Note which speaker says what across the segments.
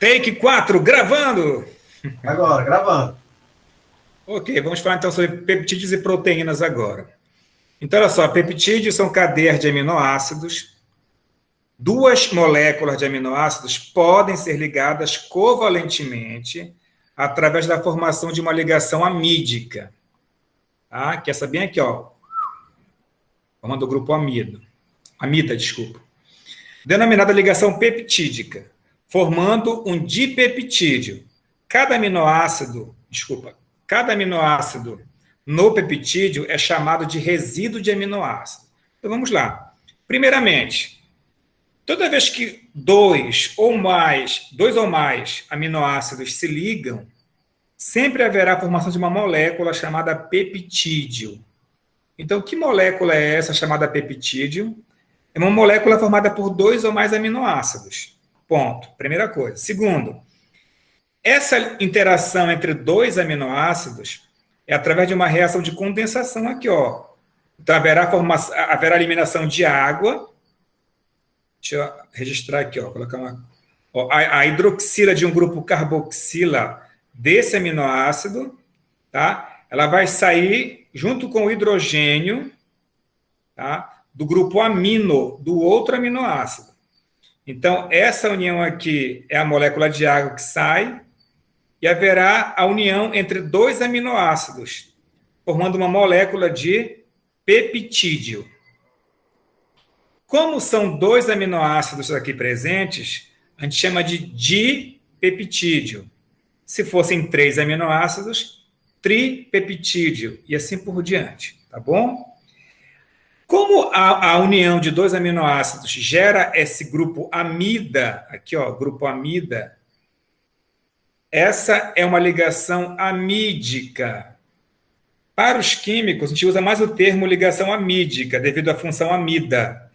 Speaker 1: Take 4, gravando!
Speaker 2: Agora, gravando.
Speaker 1: Ok, vamos falar então sobre peptídeos e proteínas agora. Então, olha só, peptídeos são cadeias de aminoácidos. Duas moléculas de aminoácidos podem ser ligadas covalentemente através da formação de uma ligação amídica. Tá? Que essa bem aqui, ó, formando o grupo amida, desculpa. Denominada ligação peptídica, formando um dipeptídeo. Cada aminoácido no peptídeo é chamado de resíduo de aminoácido. Então vamos lá. Primeiramente, toda vez que dois ou mais aminoácidos se ligam, sempre haverá a formação de uma molécula chamada peptídeo. Então, que molécula é essa chamada peptídeo? É uma molécula formada por dois ou mais aminoácidos. Ponto. Primeira coisa. Segundo, essa interação entre dois aminoácidos é através de uma reação de condensação aqui, ó. Então, haverá eliminação de água. Deixa eu registrar aqui, ó. Colocar uma. Ó, a hidroxila de um grupo carboxila desse aminoácido, tá? Ela vai sair junto com o hidrogênio, tá? Do grupo amino do outro aminoácido. Então, essa união aqui é a molécula de água que sai e haverá a união entre dois aminoácidos, formando uma molécula de peptídeo. Como são dois aminoácidos aqui presentes, a gente chama de dipeptídeo. Se fossem três aminoácidos, tripeptídeo, e assim por diante, tá bom? Como a união de dois aminoácidos gera esse grupo amida, aqui ó, grupo amida, essa é uma ligação amídica. Para os químicos, a gente usa mais o termo ligação amídica, devido à função amida.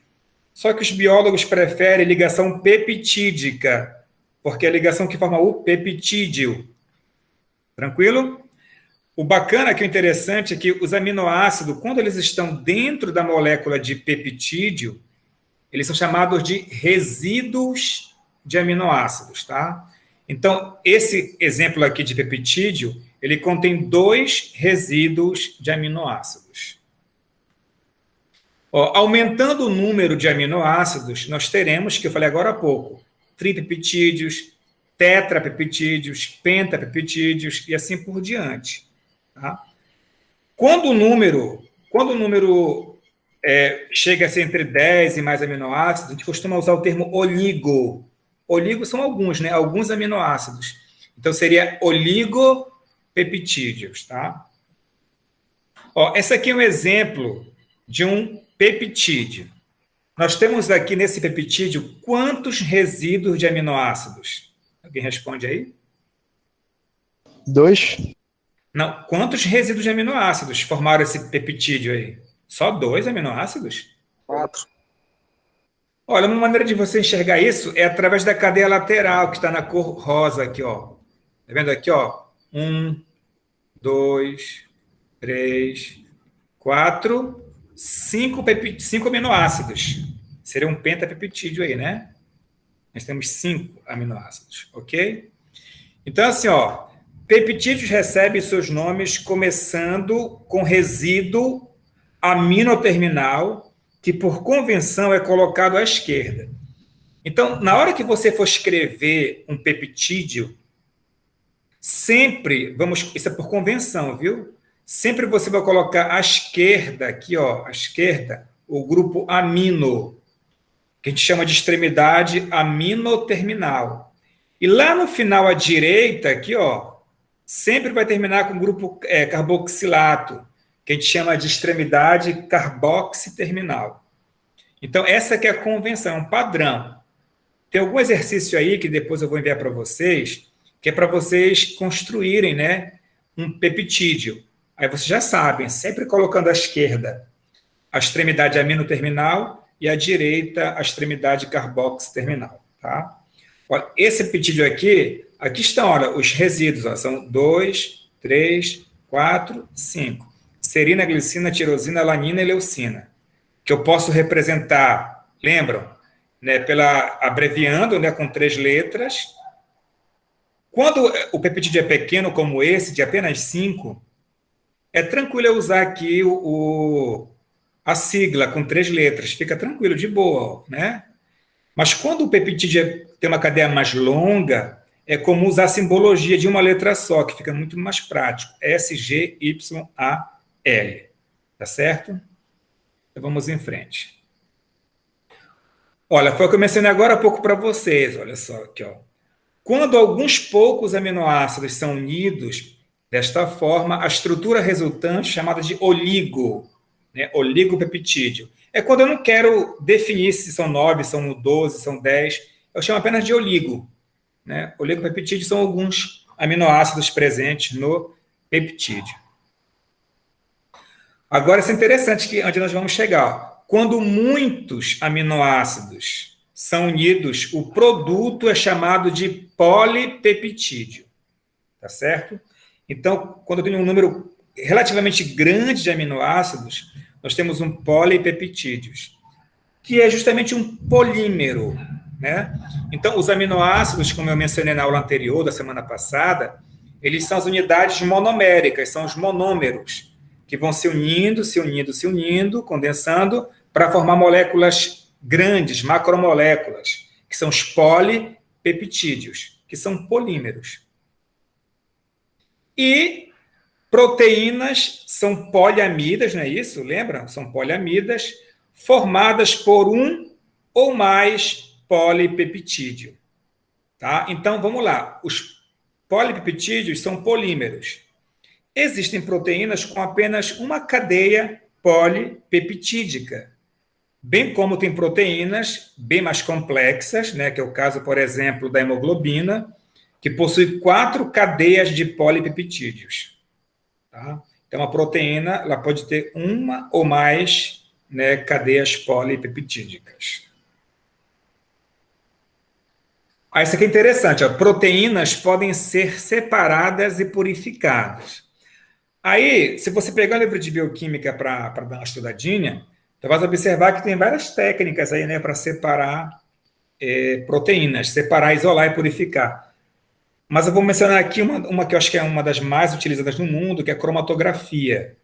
Speaker 1: Só que os biólogos preferem ligação peptídica, porque é a ligação que forma o peptídeo. Tranquilo? O bacana, que o interessante, é que os aminoácidos, quando eles estão dentro da molécula de peptídeo, eles são chamados de resíduos de aminoácidos, tá? Então, esse exemplo aqui de peptídeo, ele contém dois resíduos de aminoácidos. Ó, aumentando o número de aminoácidos, nós teremos, que eu falei agora há pouco, tripeptídeos, tetrapeptídeos, pentapeptídeos e assim por diante. Tá? Quando o número chega a ser entre 10 e mais aminoácidos, a gente costuma usar o termo oligo. Oligo são alguns, né? Alguns aminoácidos. Então, seria oligopeptídeos, tá? Ó, esse aqui é um exemplo de um peptídeo. Nós temos aqui nesse peptídeo quantos resíduos de aminoácidos? Alguém responde aí?
Speaker 3: 2.
Speaker 1: Não, quantos resíduos de aminoácidos formaram esse peptídeo aí? Só 2 aminoácidos?
Speaker 3: 4.
Speaker 1: Olha, uma maneira de você enxergar isso é através da cadeia lateral, que está na cor rosa aqui, ó. Tá vendo aqui, ó? 1, 2, 3, 4, 5 aminoácidos. Seria um pentapeptídeo aí, né? Nós temos 5 aminoácidos, ok? Então, assim, ó, peptídeos recebem seus nomes começando com resíduo aminoterminal, que por convenção é colocado à esquerda. Então, na hora que você for escrever um peptídeo, sempre, isso é por convenção, viu? Sempre você vai colocar à esquerda, aqui, ó, à esquerda, o grupo amino, que a gente chama de extremidade aminoterminal. E lá no final à direita, aqui, ó, sempre vai terminar com o grupo carboxilato, que a gente chama de extremidade carboxiterminal. Então, essa que é a convenção, é um padrão. Tem algum exercício aí que depois eu vou enviar para vocês, que é para vocês construírem, né, um peptídeo. Aí vocês já sabem, sempre colocando à esquerda a extremidade aminoterminal e à direita a extremidade carboxiterminal, tá? Olha, esse peptídeo aqui estão, olha, os resíduos, ó, são 2, 3, 4, 5. Serina, glicina, tirosina, alanina e leucina. Que eu posso representar, lembram? Né, abreviando, né, com 3 letras, Quando o peptídeo é pequeno, como esse, de apenas 5, é tranquilo eu usar aqui a sigla com 3 letras. Fica tranquilo, de boa, né? Mas quando o peptídeo tem uma cadeia mais longa, é comum usar a simbologia de uma letra só, que fica muito mais prático. SGYAL. Tá certo? Então vamos em frente. Olha, foi o que eu mencionei agora há pouco para vocês. Olha só aqui, ó. Quando alguns poucos aminoácidos são unidos desta forma, a estrutura resultante, chamada de oligo, né? Oligopeptídeo. É quando eu não quero definir se são 9, são 12, são 10. Eu chamo apenas de oligo, né? Oligopeptídeo são alguns aminoácidos presentes no peptídeo. Agora, isso é interessante, que onde nós vamos chegar. Quando muitos aminoácidos são unidos, o produto é chamado de polipeptídeo. Tá certo? Então, quando eu tenho um número relativamente grande de aminoácidos, nós temos um polipeptídeo, que é justamente um polímero, né? Então, os aminoácidos, como eu mencionei na aula anterior, da semana passada, eles são as unidades monoméricas, são os monômeros, que vão se unindo, se unindo, se unindo, condensando, para formar moléculas grandes, macromoléculas, que são os polipeptídeos, que são polímeros. E proteínas são poliamidas, não é isso? Lembra? São poliamidas formadas por um ou mais polipeptídeo. Tá? Então, vamos lá. Os polipeptídeos são polímeros. Existem proteínas com apenas uma cadeia polipeptídica, bem como tem proteínas bem mais complexas, né, que é o caso, por exemplo, da hemoglobina, que possui 4 cadeias de polipeptídeos. Tá? Então, a proteína ela pode ter uma ou mais, né, cadeias polipeptídicas. Isso aqui é interessante. Ó. Proteínas podem ser separadas e purificadas. Aí, se você pegar o livro de bioquímica para dar uma estudadinha, você vai observar que tem várias técnicas aí, né, para separar proteínas, separar, isolar e purificar. Mas eu vou mencionar aqui uma que eu acho que é uma das mais utilizadas no mundo, que é a cromatografia,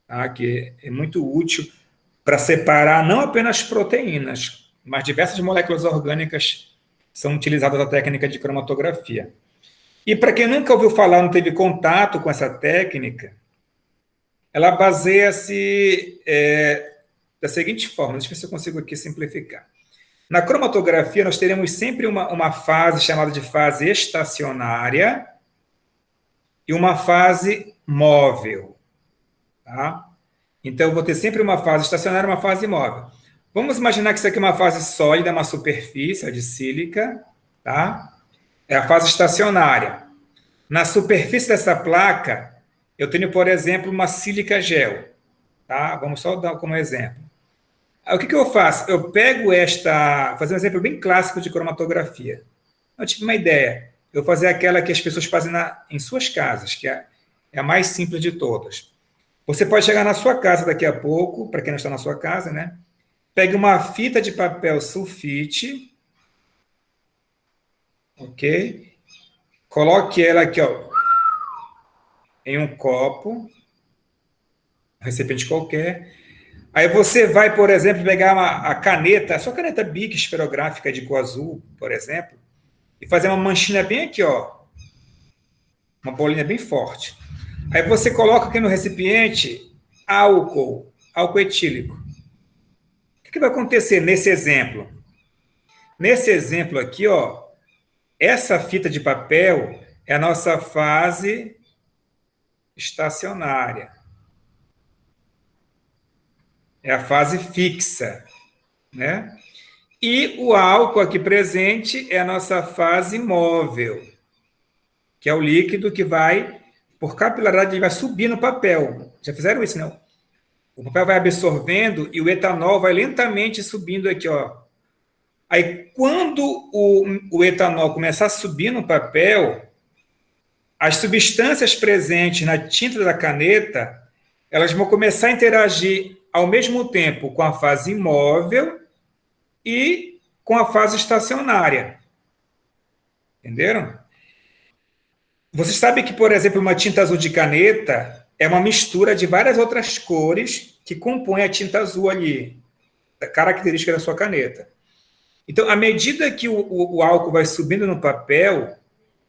Speaker 1: tá? Que é muito útil para separar não apenas proteínas, mas diversas moléculas orgânicas são utilizadas a técnica de cromatografia. E para quem nunca ouviu falar, não teve contato com essa técnica, ela baseia-se da seguinte forma, deixa eu ver se eu consigo aqui simplificar. Na cromatografia, nós teremos sempre uma fase chamada de fase estacionária e uma fase móvel. Tá? Então, eu vou ter sempre uma fase estacionária e uma fase móvel. Vamos imaginar que isso aqui é uma fase sólida, uma superfície de sílica. Tá? É a fase estacionária. Na superfície dessa placa, eu tenho, por exemplo, uma sílica gel. Tá? Vamos só dar como exemplo. O que eu faço? Eu pego vou fazer um exemplo bem clássico de cromatografia. Eu tive uma ideia. Eu vou fazer aquela que as pessoas fazem em suas casas, que é a mais simples de todas. Você pode chegar na sua casa daqui a pouco, para quem não está na sua casa, né? Pegue uma fita de papel sulfite, ok? Coloque ela aqui, ó, em um copo, um recipiente qualquer. Aí você vai, por exemplo, pegar a caneta, a sua caneta Bic esferográfica de cor azul, por exemplo, e fazer uma manchinha bem aqui, ó, uma bolinha bem forte. Aí você coloca aqui no recipiente álcool etílico. O que vai acontecer nesse exemplo? Nesse exemplo aqui, ó, essa fita de papel é a nossa fase estacionária. É a fase fixa, né? E o álcool aqui presente é a nossa fase móvel, que é o líquido que vai, por capilaridade, ele vai subir no papel. Já fizeram isso, não? O papel vai absorvendo e o etanol vai lentamente subindo aqui, ó. Aí, quando o etanol começar a subir no papel, as substâncias presentes na tinta da caneta, elas vão começar a interagir ao mesmo tempo com a fase imóvel e com a fase estacionária. Entenderam? Você sabe que, por exemplo, uma tinta azul de caneta é uma mistura de várias outras cores que compõem a tinta azul ali, a característica da sua caneta. Então, à medida que o álcool vai subindo no papel,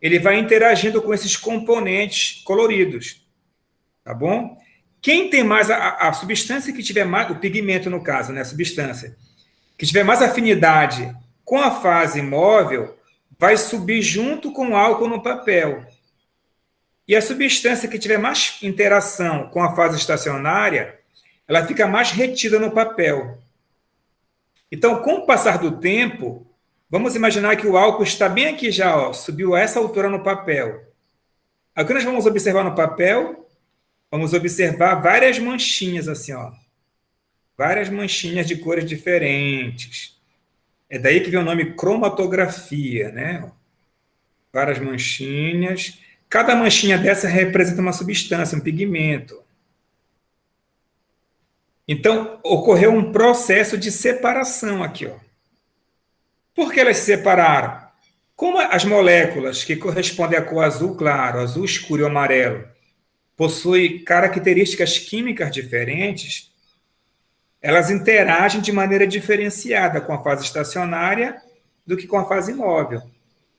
Speaker 1: ele vai interagindo com esses componentes coloridos, tá bom? Quem tem mais a substância que tiver mais, o pigmento no caso, né, a substância, que tiver mais afinidade com a fase móvel, vai subir junto com o álcool no papel. E a substância que tiver mais interação com a fase estacionária, ela fica mais retida no papel. Então, com o passar do tempo, vamos imaginar que o álcool está bem aqui já, ó, subiu a essa altura no papel. Aqui nós vamos observar no papel, vamos observar várias manchinhas assim, ó. Várias manchinhas de cores diferentes. É daí que vem o nome cromatografia, né? Várias manchinhas. Cada manchinha dessa representa uma substância, um pigmento. Então, ocorreu um processo de separação aqui, ó. Por que elas se separaram? Como as moléculas que correspondem à cor azul claro, azul escuro e amarelo possuem características químicas diferentes, elas interagem de maneira diferenciada com a fase estacionária do que com a fase móvel.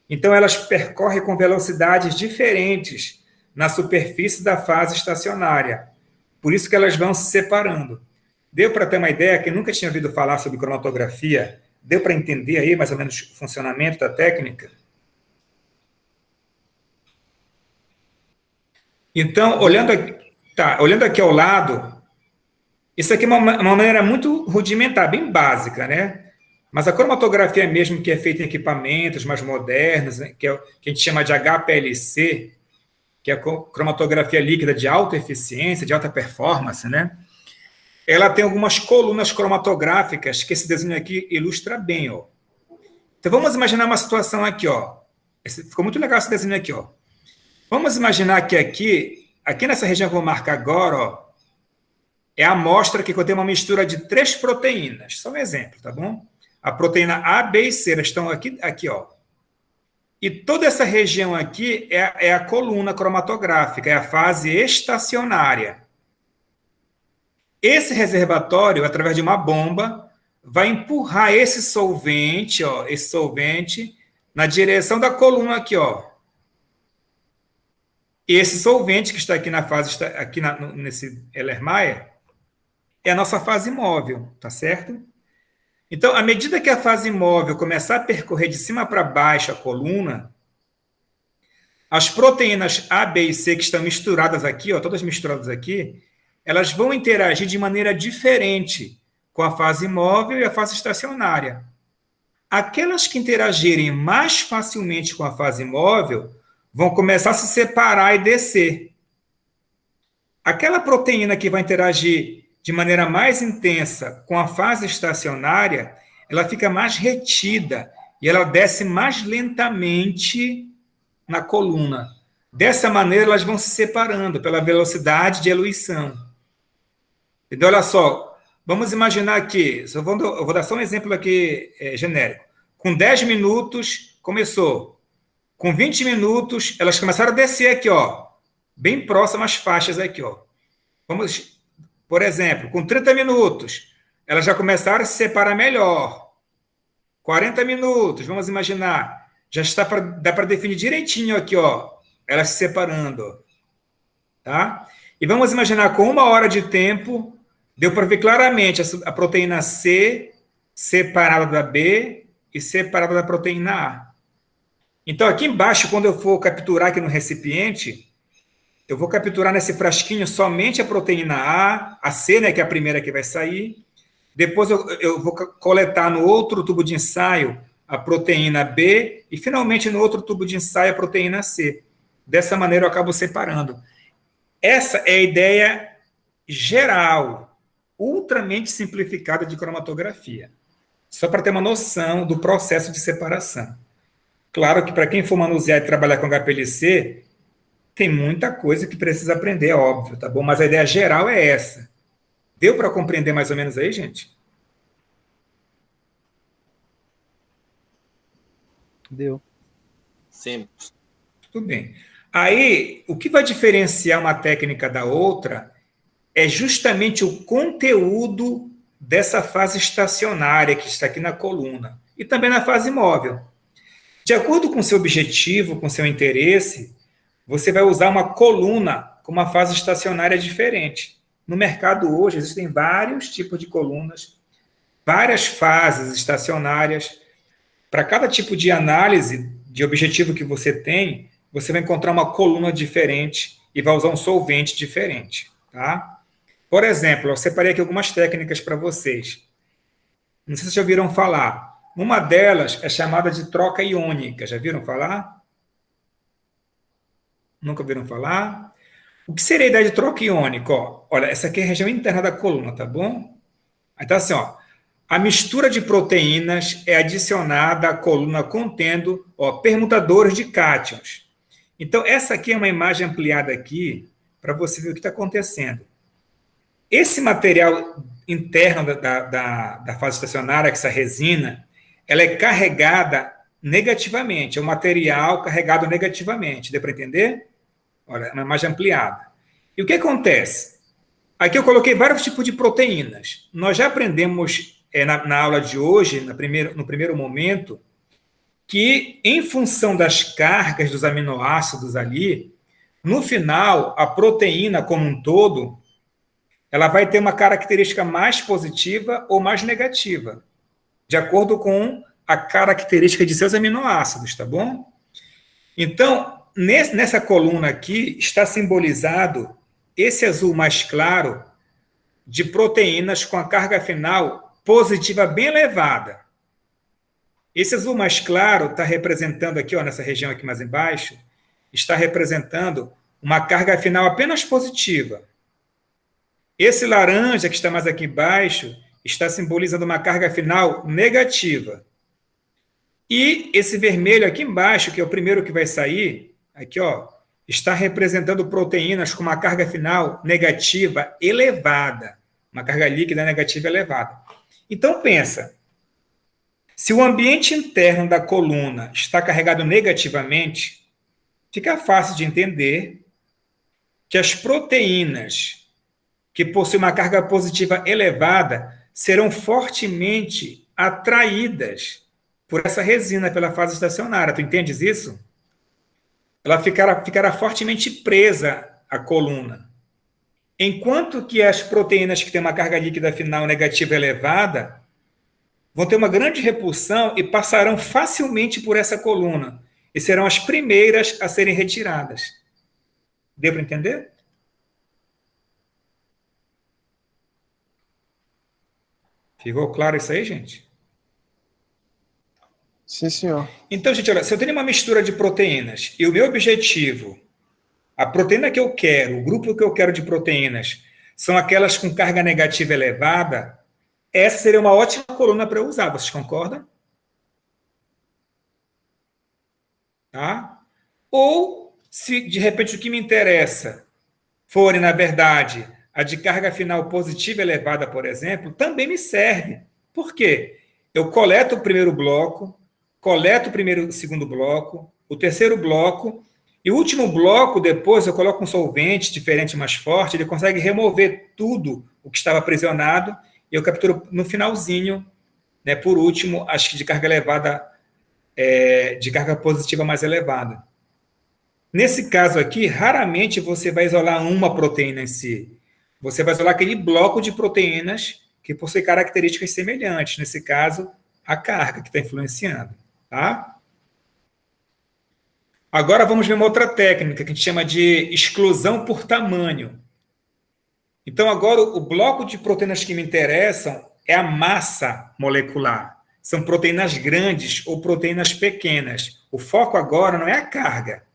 Speaker 1: Então, elas percorrem com velocidades diferentes na superfície da fase estacionária. Por isso que elas vão se separando. Deu para ter uma ideia? Quem nunca tinha ouvido falar sobre cromatografia, deu para entender aí mais ou menos o funcionamento da técnica? Então, olhando aqui ao lado, isso aqui é uma maneira muito rudimentar, bem básica, né? Mas a cromatografia mesmo, que é feita em equipamentos mais modernos, né, que a gente chama de HPLC, que é a cromatografia líquida de alta eficiência, de alta performance, né? Ela tem algumas colunas cromatográficas que esse desenho aqui ilustra bem, ó. Então vamos imaginar uma situação aqui, ó. Ficou muito legal esse desenho aqui, ó. Vamos imaginar que aqui nessa região que eu vou marcar agora, ó, é a amostra que contém uma mistura de 3 proteínas. Só um exemplo, tá bom? A proteína A, B e C, elas estão aqui, ó. E toda essa região aqui é a coluna cromatográfica, é a fase estacionária. Esse reservatório, através de uma bomba, vai empurrar esse solvente, ó, na direção da coluna aqui, ó. E esse solvente que está aqui na fase, nesse Erlenmeyer, é a nossa fase móvel, tá certo? Então, à medida que a fase móvel começar a percorrer de cima para baixo a coluna, as proteínas A, B e C que estão misturadas aqui, ó, todas misturadas aqui, elas vão interagir de maneira diferente com a fase móvel e a fase estacionária. Aquelas que interagirem mais facilmente com a fase móvel vão começar a se separar e descer. Aquela proteína que vai interagir de maneira mais intensa com a fase estacionária, ela fica mais retida e ela desce mais lentamente na coluna. Dessa maneira, elas vão se separando pela velocidade de eluição. Então, olha só, vamos imaginar aqui, eu vou dar só um exemplo aqui genérico. Com 10 minutos, começou. Com 20 minutos, elas começaram a descer aqui, ó, bem próximas às faixas aqui, ó. Vamos, por exemplo, com 30 minutos, elas já começaram a se separar melhor. 40 minutos, vamos imaginar, já dá para definir direitinho aqui, ó, elas se separando, tá? E vamos imaginar com 1 hora de tempo, deu para ver claramente a proteína C separada da B e separada da proteína A. Então, aqui embaixo, quando eu for capturar aqui no recipiente, eu vou capturar nesse frasquinho somente a proteína a C, né, que é a primeira que vai sair. Depois eu vou coletar no outro tubo de ensaio a proteína B e, finalmente, no outro tubo de ensaio a proteína C. Dessa maneira, eu acabo separando. Essa é a ideia geral, ultramente simplificada de cromatografia. Só para ter uma noção do processo de separação. Claro que para quem for manusear e trabalhar com HPLC, tem muita coisa que precisa aprender, é óbvio, tá bom? Mas a ideia geral é essa. Deu para compreender mais ou menos aí, gente?
Speaker 3: Deu.
Speaker 4: Sim.
Speaker 1: Tudo bem. Aí, o que vai diferenciar uma técnica da outra é justamente o conteúdo dessa fase estacionária que está aqui na coluna e também na fase móvel. De acordo com seu objetivo, com seu interesse, você vai usar uma coluna com uma fase estacionária diferente. No mercado hoje existem vários tipos de colunas, várias fases estacionárias. Para cada tipo de análise de objetivo que você tem, você vai encontrar uma coluna diferente e vai usar um solvente diferente, tá? Por exemplo, eu separei aqui algumas técnicas para vocês. Não sei se vocês já ouviram falar. Uma delas é chamada de troca iônica. Já viram falar? Nunca ouviram falar? O que seria a ideia de troca iônica? Ó, olha, essa aqui é a região interna da coluna, tá bom? Então, assim, ó, a mistura de proteínas é adicionada à coluna contendo, ó, permutadores de cátions. Então, essa aqui é uma imagem ampliada aqui para você ver o que está acontecendo. Esse material interno da fase estacionária, essa resina, ela é carregada negativamente, é um material carregado negativamente. Deu para entender? Olha, uma imagem ampliada. E o que acontece? Aqui eu coloquei vários tipos de proteínas. Nós já aprendemos na aula de hoje, no primeiro momento, que em função das cargas dos aminoácidos ali, no final, a proteína como um todo, ela vai ter uma característica mais positiva ou mais negativa, de acordo com a característica de seus aminoácidos, tá bom? Então, nessa coluna aqui, está simbolizado esse azul mais claro de proteínas com a carga final positiva bem elevada. Esse azul mais claro está representando aqui, ó, nessa região aqui mais embaixo, está representando uma carga final apenas positiva. Esse laranja que está mais aqui embaixo está simbolizando uma carga final negativa. E esse vermelho aqui embaixo, que é o primeiro que vai sair, aqui, ó, está representando proteínas com uma carga final negativa elevada, uma carga líquida negativa elevada. Então pensa, se o ambiente interno da coluna está carregado negativamente, fica fácil de entender que as proteínas que possuem uma carga positiva elevada serão fortemente atraídas por essa resina pela fase estacionária. Tu entendes isso? Ela ficará fortemente presa à coluna. Enquanto que as proteínas que têm uma carga líquida final negativa elevada vão ter uma grande repulsão e passarão facilmente por essa coluna e serão as primeiras a serem retiradas. Deu para entender? Ficou claro isso aí, gente?
Speaker 3: Sim, senhor.
Speaker 1: Então, gente, olha, se eu tenho uma mistura de proteínas e o meu objetivo, a proteína que eu quero, o grupo que eu quero de proteínas, são aquelas com carga negativa elevada, essa seria uma ótima coluna para eu usar. Vocês concordam? Tá? Ou, se de repente o que me interessa forem, na verdade, a de carga final positiva elevada, por exemplo, também me serve. Por quê? Eu coleto o primeiro bloco, coleto o segundo bloco, o terceiro bloco, e o último bloco, depois, eu coloco um solvente diferente, mais forte, ele consegue remover tudo o que estava aprisionado, e eu capturo no finalzinho, né, por último, acho que de carga elevada, de carga positiva mais elevada. Nesse caso aqui, raramente você vai isolar uma proteína em si. Você vai isolar aquele bloco de proteínas que possui características semelhantes. Nesse caso, a carga que está influenciando. Tá? Agora vamos ver uma outra técnica que a gente chama de exclusão por tamanho. Então, agora, o bloco de proteínas que me interessam é a massa molecular. São proteínas grandes ou proteínas pequenas. O foco agora não é a carga.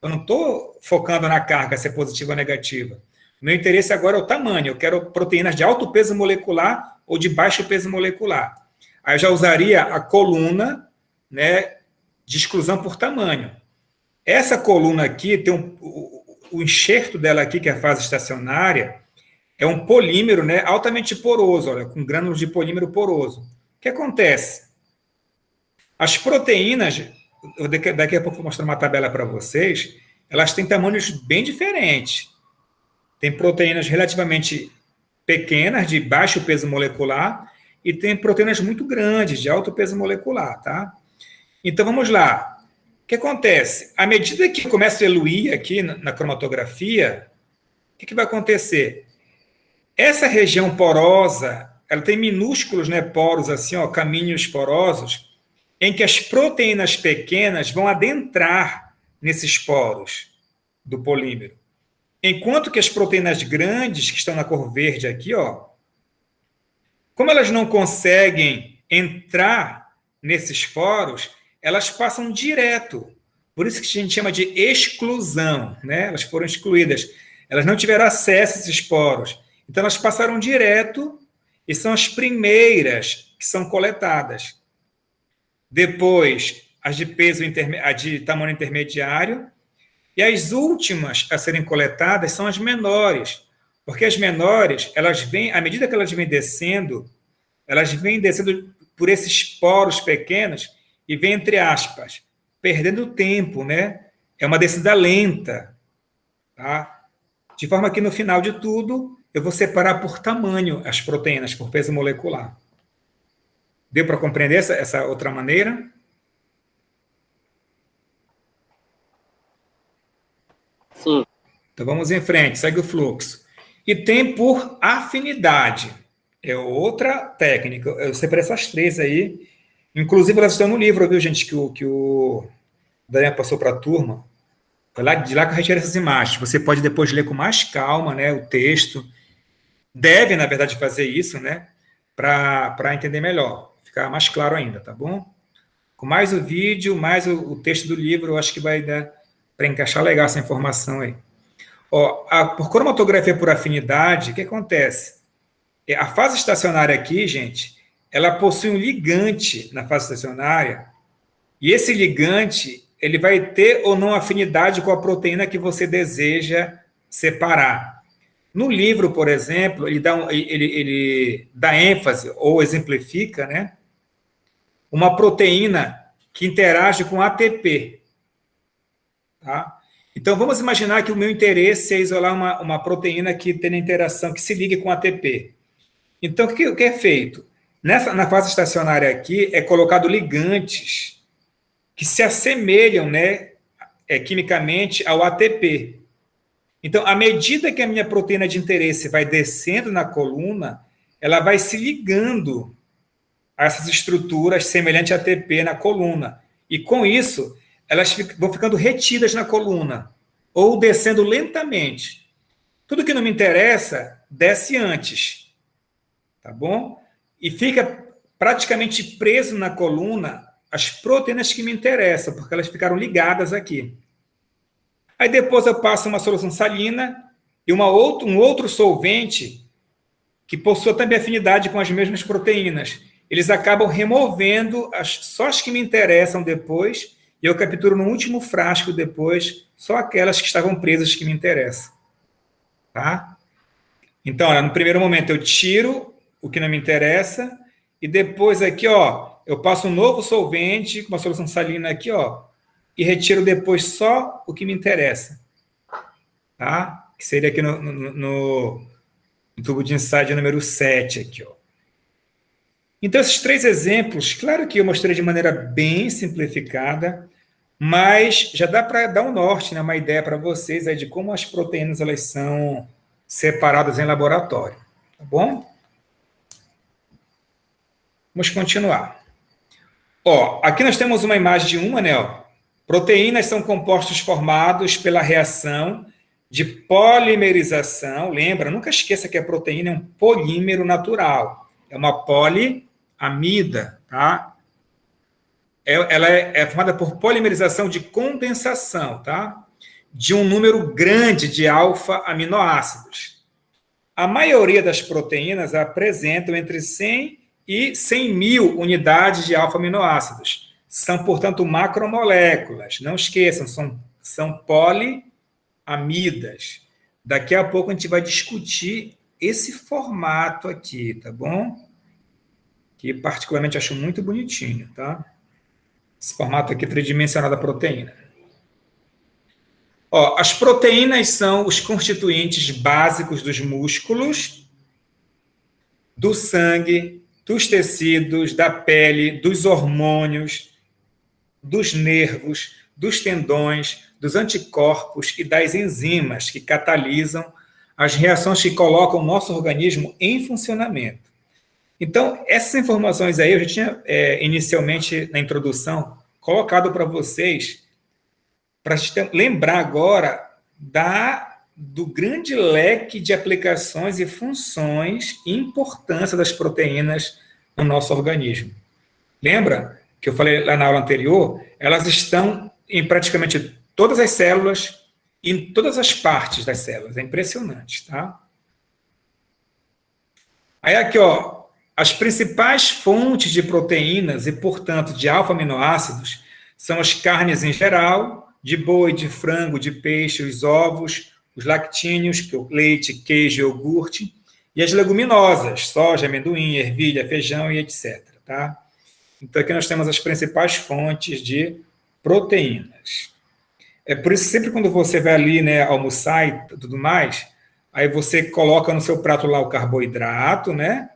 Speaker 1: Eu não estou focando na carga, se é positiva ou negativa. O meu interesse agora é o tamanho. Eu quero proteínas de alto peso molecular ou de baixo peso molecular. Aí eu já usaria a coluna, né, de exclusão por tamanho. Essa coluna aqui, tem o enxerto dela aqui, que é a fase estacionária, é um polímero, né, altamente poroso, olha, com grânulos de polímero poroso. O que acontece? As proteínas, daqui a pouco eu vou mostrar uma tabela para vocês, elas têm tamanhos bem diferentes. Tem proteínas relativamente pequenas, de baixo peso molecular, e tem proteínas muito grandes, de alto peso molecular, tá? Então, vamos lá. O que acontece? À medida que eu começo a eluir aqui na cromatografia, o que vai acontecer? Essa região porosa, ela tem minúsculos, né, poros, assim, ó, caminhos porosos, em que as proteínas pequenas vão adentrar nesses poros do polímero. Enquanto que as proteínas grandes, que estão na cor verde aqui, ó, como elas não conseguem entrar nesses poros, elas passam direto. Por isso que a gente chama de exclusão, né? Elas foram excluídas. Elas não tiveram acesso a esses poros. Então, elas passaram direto e são as primeiras que são coletadas. Depois, as de peso as de tamanho intermediário. E as últimas a serem coletadas são as menores. Porque as menores, elas vêm, à medida que elas vêm descendo por esses poros pequenos e vêm, entre aspas, perdendo tempo, né? É uma descida lenta, tá? De forma que, no final de tudo, eu vou separar por tamanho as proteínas, por peso molecular. Deu para compreender essa outra maneira?
Speaker 3: Sim.
Speaker 1: Então, vamos em frente, segue o fluxo. E tem por afinidade. É outra técnica. Eu separei essas três aí. Inclusive, elas estão no livro, viu, gente, que o Daniel passou para a turma. Foi de lá que eu retirei essas imagens. Você pode depois ler com mais calma, né, o texto. Deve, na verdade, fazer isso, né, para entender melhor. Ficar mais claro ainda, tá bom? Com mais o vídeo, mais o texto do livro, eu acho que vai dar para encaixar legal essa informação aí. Ó, por cromatografia por afinidade, o que acontece? A fase estacionária aqui, gente, ela possui um ligante na fase estacionária, e esse ligante, ele vai ter ou não afinidade com a proteína que você deseja separar. No livro, por exemplo, ele dá ênfase, ou exemplifica, né, uma proteína que interage com ATP. Tá? Então, vamos imaginar que o meu interesse é isolar uma proteína que tem interação, que se ligue com ATP. Então, o que é feito? Na fase estacionária aqui, é colocado ligantes que se assemelham, né, quimicamente ao ATP. Então, à medida que a minha proteína de interesse vai descendo na coluna, ela vai se ligando a essas estruturas semelhantes a ATP na coluna. E, com isso, elas vão ficando retidas na coluna, ou descendo lentamente. Tudo que não me interessa, desce antes. Tá bom? E fica praticamente preso na coluna as proteínas que me interessam, porque elas ficaram ligadas aqui. Aí depois eu passo uma solução salina e um outro solvente que possua também afinidade com as mesmas proteínas. Eles acabam removendo só as que me interessam depois, e eu capturo no último frasco depois só aquelas que estavam presas que me interessam. Tá? Então, olha, no primeiro momento eu tiro o que não me interessa, e depois aqui, ó, eu passo um novo solvente, com uma solução salina aqui, ó, e retiro depois só o que me interessa. Tá? Que seria aqui no tubo de ensaio número 7, aqui, ó. Então, esses três exemplos, claro que eu mostrei de maneira bem simplificada, mas já dá para dar um norte, né, uma ideia para vocês aí de como as proteínas elas são separadas em laboratório. Tá bom? Vamos continuar. Ó, aqui nós temos uma imagem de uma, né? Ó. Proteínas são compostos formados pela reação de polimerização. Lembra, nunca esqueça que a proteína é um polímero natural. É uma poliamida, tá? Ela é formada por polimerização de condensação, tá? De um número grande de alfa-aminoácidos. A maioria das proteínas apresentam entre 100 e 100 mil unidades de alfa-aminoácidos. São, portanto, macromoléculas. Não esqueçam, são poliamidas. Daqui a pouco a gente vai discutir esse formato aqui, tá bom? Que particularmente acho muito bonitinho, tá? Esse formato aqui tridimensional da proteína. Ó, as proteínas são os constituintes básicos dos músculos, do sangue, dos tecidos, da pele, dos hormônios, dos nervos, dos tendões, dos anticorpos e das enzimas que catalisam as reações que colocam o nosso organismo em funcionamento. Então, essas informações aí eu já tinha inicialmente na introdução colocado para vocês, para lembrar agora do grande leque de aplicações e funções e importância das proteínas no nosso organismo. Lembra que eu falei lá na aula anterior? Elas estão em praticamente todas as células e em todas as partes das células. É impressionante, tá? Aí aqui, ó, as principais fontes de proteínas e, portanto, de alfa-aminoácidos são as carnes em geral, de boi, de frango, de peixe, os ovos, os lactíneos, que é o leite, queijo, iogurte, e as leguminosas, soja, amendoim, ervilha, feijão e etc. Tá? Então, aqui nós temos as principais fontes de proteínas. É por isso que sempre quando você vai ali, né, almoçar e tudo mais, aí você coloca no seu prato lá o carboidrato, né?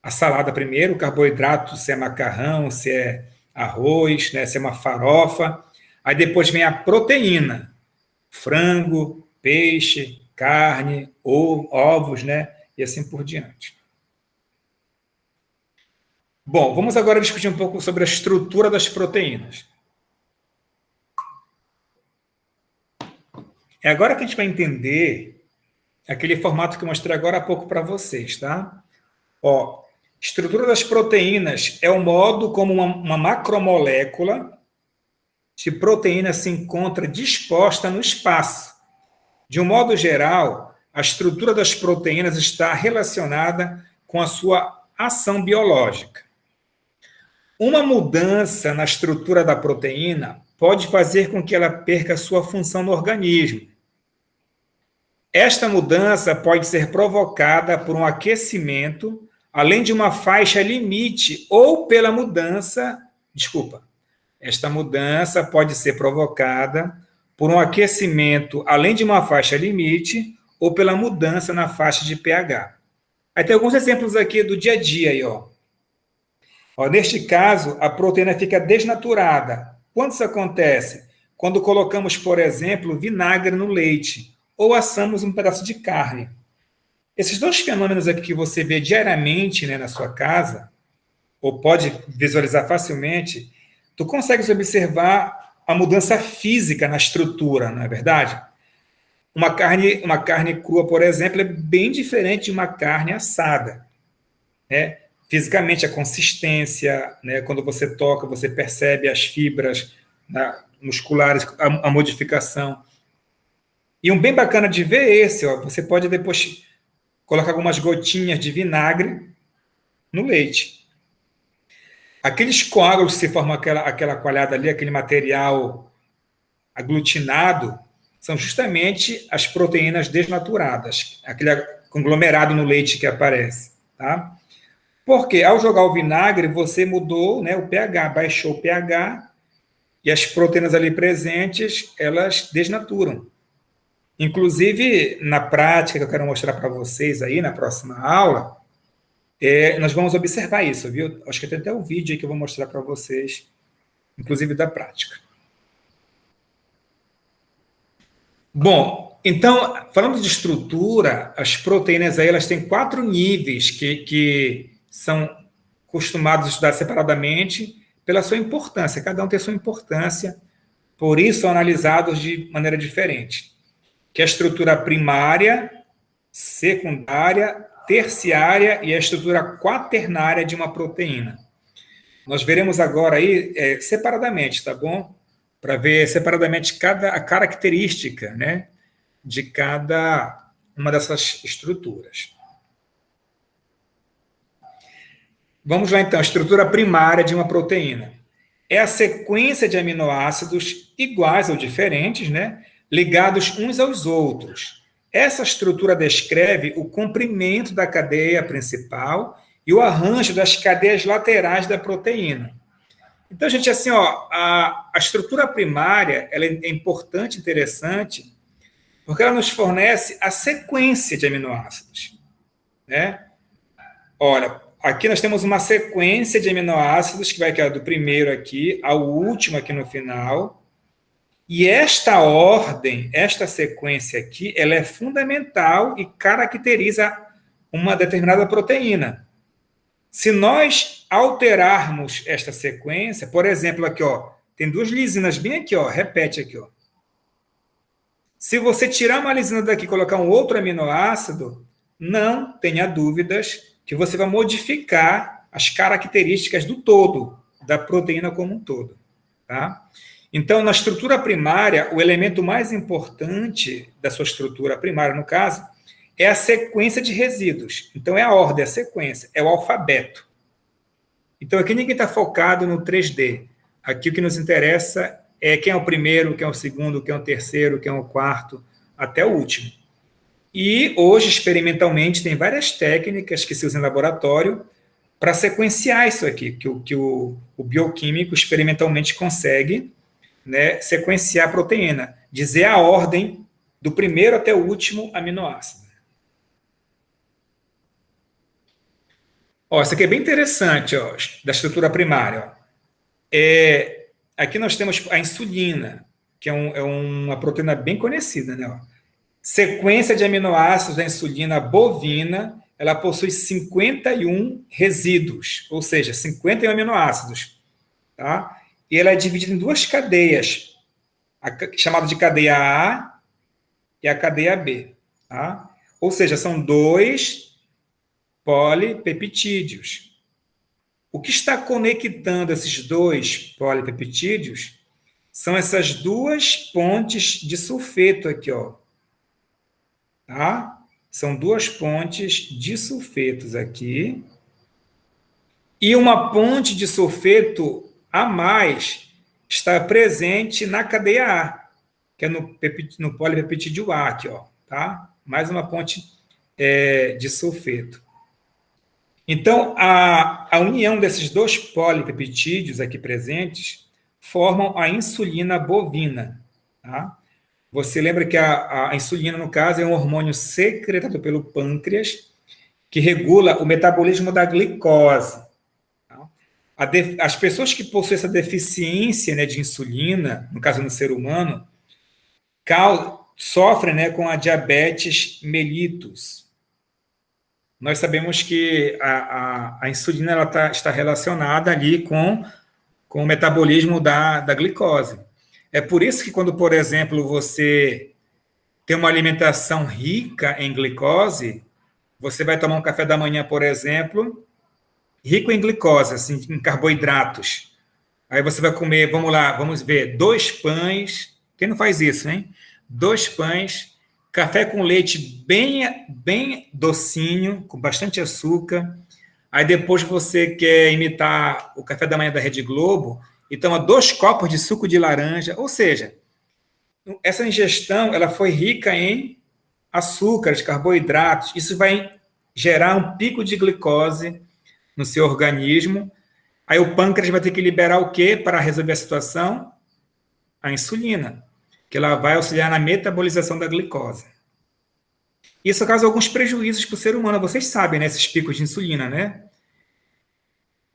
Speaker 1: A salada primeiro, o carboidrato, se é macarrão, se é arroz, né, se é uma farofa. Aí depois vem a proteína, frango, peixe, carne, ou ovos, né? E assim por diante. Bom, vamos agora discutir um pouco sobre a estrutura das proteínas. É agora que a gente vai entender aquele formato que eu mostrei agora há pouco para vocês, tá? Ó, estrutura das proteínas é o modo como uma macromolécula de proteína se encontra disposta no espaço. De um modo geral, a estrutura das proteínas está relacionada com a sua ação biológica. Uma mudança na estrutura da proteína pode fazer com que ela perca sua função no organismo. Esta mudança pode ser provocada por um aquecimento, além de uma faixa limite, ou pela mudança. Esta mudança pode ser provocada por um aquecimento, além de uma faixa limite, ou pela mudança na faixa de pH. Aí tem alguns exemplos aqui do dia a dia. Aí, ó. Neste caso, a proteína fica desnaturada. Quando isso acontece? Quando colocamos, por exemplo, vinagre no leite, ou assamos um pedaço de carne. Esses dois fenômenos aqui que você vê diariamente, né, na sua casa, ou pode visualizar facilmente, tu consegues observar a mudança física na estrutura, não é verdade? Uma carne crua, por exemplo, é bem diferente de uma carne assada. Né? Fisicamente, a consistência, né, quando você toca, você percebe as fibras, né, musculares, a modificação. E um bem bacana de ver é esse, ó, você pode depois colocar algumas gotinhas de vinagre no leite. Aqueles coágulos que se formam aquela coalhada ali, aquele material aglutinado, são justamente as proteínas desnaturadas, aquele conglomerado no leite que aparece. Tá? Porque ao jogar o vinagre, você mudou, né, o pH, baixou o pH, e as proteínas ali presentes, elas desnaturam. Inclusive, na prática, que eu quero mostrar para vocês aí na próxima aula, nós vamos observar isso, viu? Acho que tem até um vídeo aí que eu vou mostrar para vocês, inclusive da prática. Bom, então, falando de estrutura, as proteínas aí, elas têm 4 níveis que são costumados estudar separadamente pela sua importância. Cada um tem sua importância, por isso são analisados de maneira diferente. Que é a estrutura primária, secundária, terciária e a estrutura quaternária de uma proteína. Nós veremos agora aí separadamente, tá bom? Para ver separadamente a característica, né, de cada uma dessas estruturas. Vamos lá, então. A estrutura primária de uma proteína é a sequência de aminoácidos iguais ou diferentes, né, ligados uns aos outros. Essa estrutura descreve o comprimento da cadeia principal e o arranjo das cadeias laterais da proteína. Então, gente, assim, ó, a estrutura primária ela é importante, interessante, porque ela nos fornece a sequência de aminoácidos, né? Olha, aqui nós temos uma sequência de aminoácidos que vai do primeiro aqui ao último aqui no final. E esta ordem, esta sequência aqui, ela é fundamental e caracteriza uma determinada proteína. Se nós alterarmos esta sequência, por exemplo, aqui, ó, tem duas lisinas bem aqui, ó, repete aqui, ó. Se você tirar uma lisina daqui e colocar um outro aminoácido, não tenha dúvidas que você vai modificar as características do todo, da proteína como um todo, tá? Então, na estrutura primária, o elemento mais importante da sua estrutura primária, no caso, é a sequência de resíduos. Então, é a ordem, é a sequência, é o alfabeto. Então, aqui ninguém está focado no 3D. Aqui o que nos interessa é quem é o primeiro, quem é o segundo, quem é o terceiro, quem é o quarto, até o último. E hoje, experimentalmente, tem várias técnicas que se usam em laboratório para sequenciar isso aqui, que o bioquímico experimentalmente consegue, né, sequenciar a proteína, dizer a ordem do primeiro até o último aminoácido. Ó, isso aqui é bem interessante, ó, da estrutura primária. Ó. Aqui nós temos a insulina, que é uma proteína bem conhecida, né? Ó. Sequência de aminoácidos da insulina bovina, ela possui 51 resíduos, ou seja, 51 aminoácidos, tá? E ela é dividida em duas cadeias, chamada de cadeia A e a cadeia B, tá? Ou seja, são 2 polipeptídeos. O que está conectando esses 2 polipeptídeos são essas duas pontes de sulfeto aqui, ó. Tá? São 2 pontes de sulfetos aqui. E uma ponte de sulfeto a mais está presente na cadeia A, que é no polipeptídeo A aqui, ó. Tá? Mais uma ponte de sulfeto. Então, a união desses 2 polipeptídeos aqui presentes formam a insulina bovina. Tá? Você lembra que a insulina, no caso, é um hormônio secretado pelo pâncreas que regula o metabolismo da glicose. Tá? As pessoas que possuem essa deficiência, né, de insulina, no caso no ser humano, sofrem, né, com a diabetes mellitus. Nós sabemos que a insulina ela está relacionada ali com o metabolismo da glicose. É por isso que quando, por exemplo, você tem uma alimentação rica em glicose, você vai tomar um café da manhã, por exemplo, rico em glicose, assim, em carboidratos. Aí você vai comer, vamos lá, vamos ver, 2 pães. Quem não faz isso, hein? 2 pães, café com leite bem docinho, com bastante açúcar. Aí depois você quer imitar o café da manhã da Rede Globo e toma 2 copos de suco de laranja. Ou seja, essa ingestão ela foi rica em açúcares, carboidratos. Isso vai gerar um pico de glicose no seu organismo. Aí o pâncreas vai ter que liberar o quê para resolver a situação? A insulina, que ela vai auxiliar na metabolização da glicose. Isso causa alguns prejuízos para o ser humano. Vocês sabem, né, esses picos de insulina, né?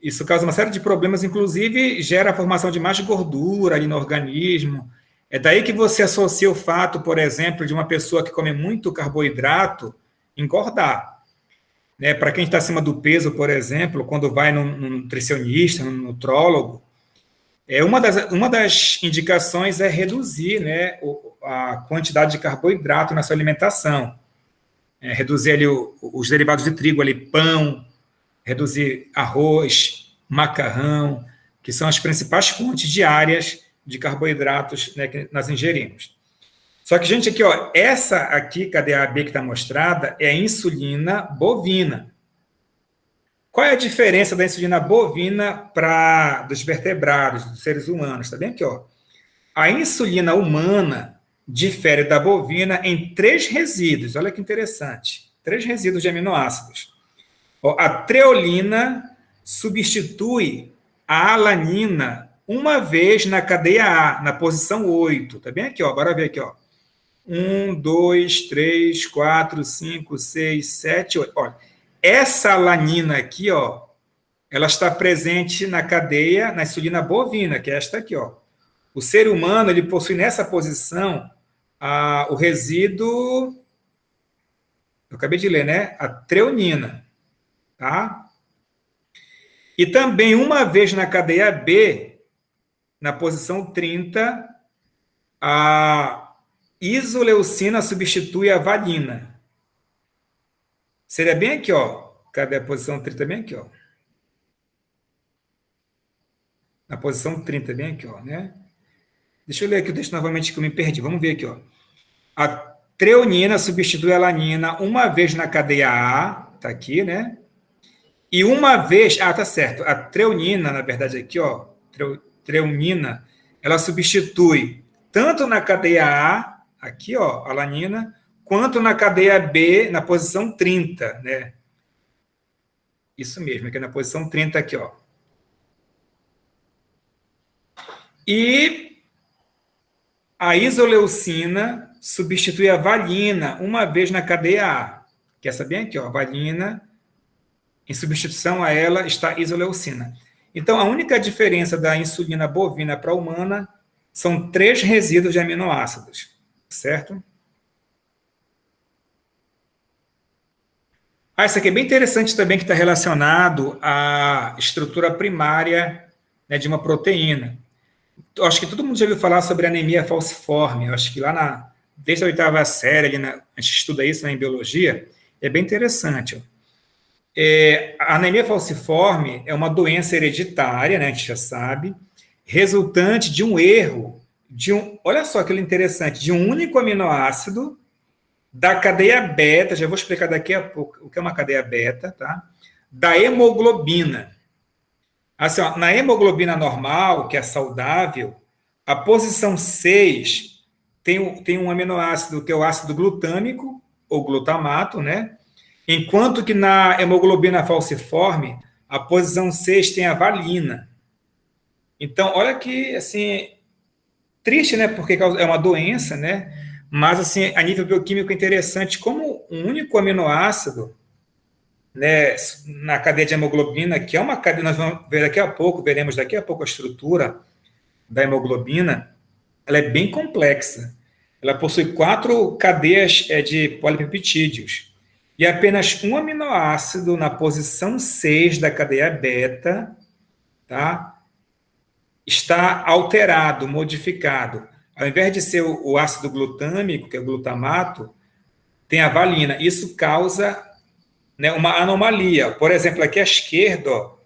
Speaker 1: Isso causa uma série de problemas, inclusive gera a formação de mais gordura ali no organismo. É daí que você associa o fato, por exemplo, de uma pessoa que come muito carboidrato engordar. Né? Para quem está acima do peso, por exemplo, quando vai num nutricionista, num nutrólogo, uma das indicações é reduzir, né, a quantidade de carboidrato na sua alimentação. Reduzir ali os derivados de trigo, ali, pão, reduzir arroz, macarrão, que são as principais fontes diárias de carboidratos, né, que nós ingerimos. Só que, gente, aqui, ó, essa aqui, cadeia AB que está mostrada, é a insulina bovina. Qual é a diferença da insulina bovina dos vertebrados, dos seres humanos? Está bem aqui, ó. A insulina humana difere da bovina em 3 resíduos. Olha que interessante. 3 resíduos de aminoácidos. Ó, a treolina substitui a alanina uma vez na cadeia A, na posição 8. Tá bem aqui, ó. Bora ver aqui, ó. 1, 2, 3, 4, 5, 6, 7, 8. Olha, essa alanina aqui, ó, ela está presente na cadeia, na insulina bovina, que é esta aqui, ó. O ser humano, ele possui nessa posição o resíduo, eu acabei de ler, né? A treonina, tá? E também, uma vez na cadeia B, na posição 30, a isoleucina substitui a valina. Seria bem aqui, ó. Cadê a posição 30? Bem aqui, ó. Na posição 30, bem aqui, ó, né? Deixa eu ler aqui o texto novamente que eu me perdi. Vamos ver aqui, ó. A treonina substitui a alanina uma vez na cadeia A, tá aqui, né? E uma vez, tá certo. A treonina, na verdade, aqui, ó, treonina, ela substitui tanto na cadeia A, aqui, ó, a alanina, quanto na cadeia B, na posição 30, né? Isso mesmo, aqui na posição 30, aqui, ó. E a isoleucina substitui a valina uma vez na cadeia A. Quer saber aqui, ó, a valina, em substituição a ela está a isoleucina. Então, a única diferença da insulina bovina para a humana são 3 resíduos de aminoácidos, certo? Isso aqui é bem interessante também, que está relacionado à estrutura primária, né, de uma proteína. Eu acho que todo mundo já ouviu falar sobre anemia falciforme. Eu acho que lá desde a 8ª série, a gente estuda isso, né, em biologia, é bem interessante. A anemia falciforme é uma doença hereditária, né, a gente já sabe, resultante de um erro, olha só que interessante, de um único aminoácido da cadeia beta, já vou explicar daqui a pouco o que é uma cadeia beta, tá? Da hemoglobina. Assim, ó, na hemoglobina normal, que é saudável, a posição 6 tem um aminoácido que é o ácido glutâmico, ou glutamato, né? Enquanto que na hemoglobina falciforme, a posição 6 tem a valina. Então, olha que, assim, triste, né? Porque é uma doença, né? Mas, assim, a nível bioquímico é interessante como um único aminoácido, né, na cadeia de hemoglobina, que é uma cadeia, nós vamos ver daqui a pouco, veremos daqui a pouco a estrutura da hemoglobina, ela é bem complexa. Ela possui 4 cadeias de polipeptídeos. E apenas um aminoácido na posição 6 da cadeia beta, tá, está alterado, modificado. Ao invés de ser o ácido glutâmico, que é o glutamato, tem a valina. Isso causa, né, uma anomalia. Por exemplo, aqui à esquerda, ó,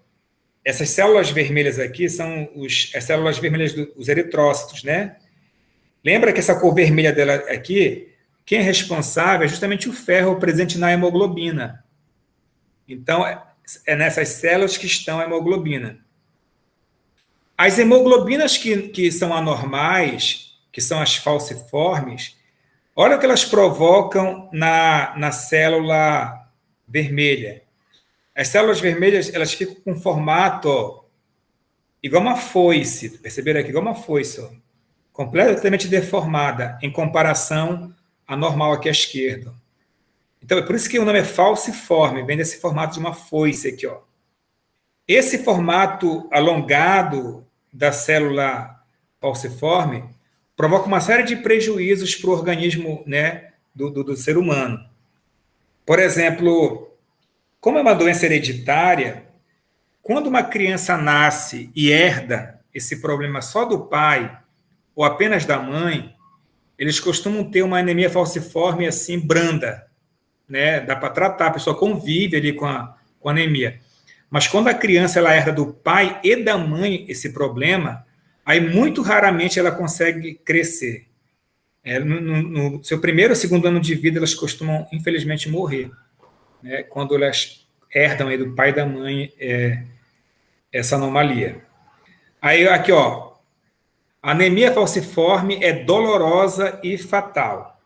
Speaker 1: essas células vermelhas aqui são as células vermelhas dos eritrócitos, né? Lembra que essa cor vermelha dela aqui, quem é responsável é justamente o ferro presente na hemoglobina. Então, é nessas células que estão a hemoglobina. As hemoglobinas que são anormais, que são as falciformes, olha o que elas provocam na célula vermelha. As células vermelhas, elas ficam com formato, ó, igual uma foice, perceberam aqui? Igual uma foice, ó, completamente deformada em comparação à normal aqui à esquerda. Então, é por isso que o nome é falciforme, vem desse formato de uma foice aqui, ó. Esse formato alongado da célula falciforme provoca uma série de prejuízos para o organismo, né, do ser humano. Por exemplo, como é uma doença hereditária, quando uma criança nasce e herda esse problema só do pai ou apenas da mãe, eles costumam ter uma anemia falciforme assim branda, né? Dá para tratar, a pessoa convive ali com a anemia. Mas quando a criança ela herda do pai e da mãe esse problema, aí muito raramente ela consegue crescer. No seu primeiro ou segundo ano de vida, elas costumam, infelizmente, morrer, né, quando elas herdam aí do pai e da mãe essa anomalia. Aí, aqui, ó, a anemia falciforme é dolorosa e fatal.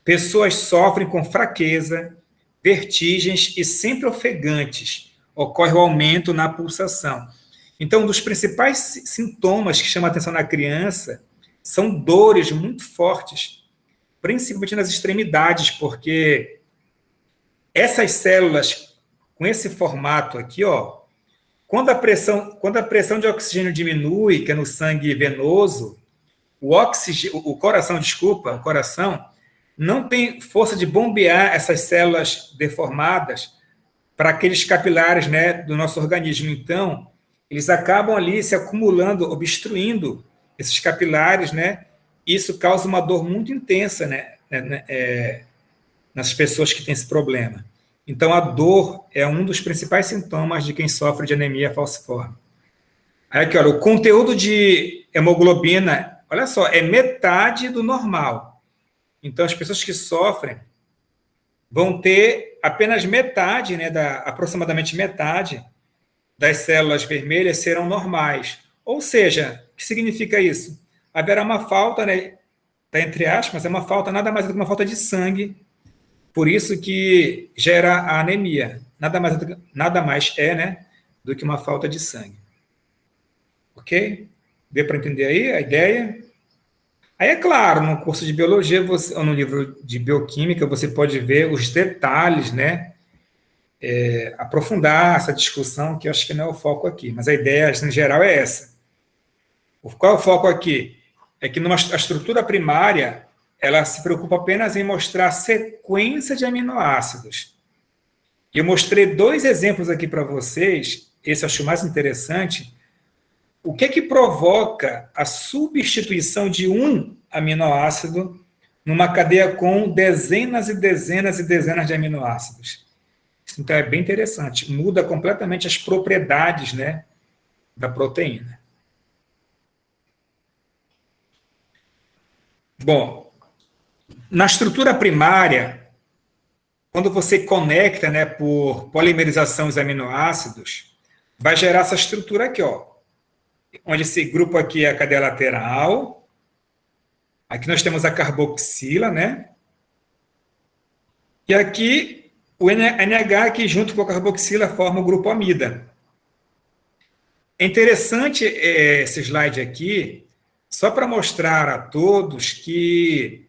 Speaker 1: Pessoas sofrem com fraqueza, vertigens e sempre ofegantes. Ocorre o aumento na pulsação. Então, um dos principais sintomas que chamam a atenção na criança são dores muito fortes, principalmente nas extremidades, porque essas células com esse formato aqui, ó, quando a pressão de oxigênio diminui, que é no sangue venoso, o coração não tem força de bombear essas células deformadas para aqueles capilares, né, do nosso organismo. Então, eles acabam ali se acumulando, obstruindo esses capilares, né? Isso causa uma dor muito intensa, né, nas pessoas que têm esse problema. Então, a dor é um dos principais sintomas de quem sofre de anemia falciforme. Aí aqui, olha, o conteúdo de hemoglobina, olha só, é metade do normal. Então, as pessoas que sofrem vão ter apenas metade, né, aproximadamente metade das células vermelhas serão normais. Ou seja, o que significa isso? Haverá uma falta, né, tá entre aspas, é uma falta, nada mais do que uma falta de sangue, por isso que gera a anemia. Nada mais é, né, do que uma falta de sangue. Ok? Deu para entender aí a ideia? Aí, é claro, no curso de biologia, ou no livro de bioquímica, você pode ver os detalhes, né? Aprofundar essa discussão, que eu acho que não é o foco aqui, mas a ideia, em geral, é essa. Qual é o foco aqui? É que a estrutura primária, ela se preocupa apenas em mostrar a sequência de aminoácidos. Eu mostrei 2 exemplos aqui para vocês, esse eu acho mais interessante. O que provoca a substituição de um aminoácido numa cadeia com dezenas e dezenas e dezenas de aminoácidos? Isso, então, é bem interessante. Muda completamente as propriedades, né, da proteína. Bom, na estrutura primária, quando você conecta, né, por polimerização os aminoácidos, vai gerar essa estrutura aqui, ó, onde esse grupo aqui é a cadeia lateral. Aqui nós temos a carboxila, né? E aqui o NH, que junto com a carboxila forma o grupo amida. É interessante esse slide aqui, só para mostrar a todos que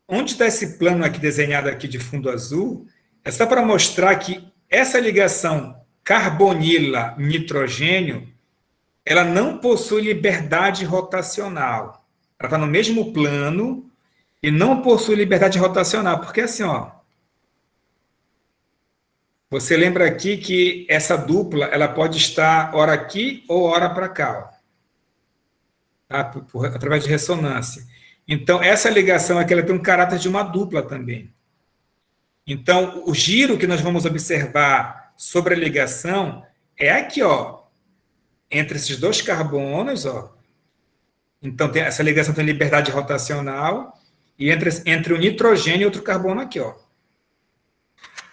Speaker 1: onde está esse plano aqui desenhado aqui de fundo azul, é só para mostrar que essa ligação carbonila-nitrogênio, ela não possui liberdade rotacional. Ela está no mesmo plano e não possui liberdade rotacional, porque assim, ó, você lembra aqui que essa dupla, ela pode estar ora aqui ou ora para cá, ó, tá? Através de ressonância. Então, essa ligação aqui, ela tem um caráter de uma dupla também. Então, o giro que nós vamos observar sobre a ligação é aqui, ó, entre esses 2 carbonos, ó. Então, essa ligação tem liberdade rotacional, e entre o nitrogênio e outro carbono aqui, ó.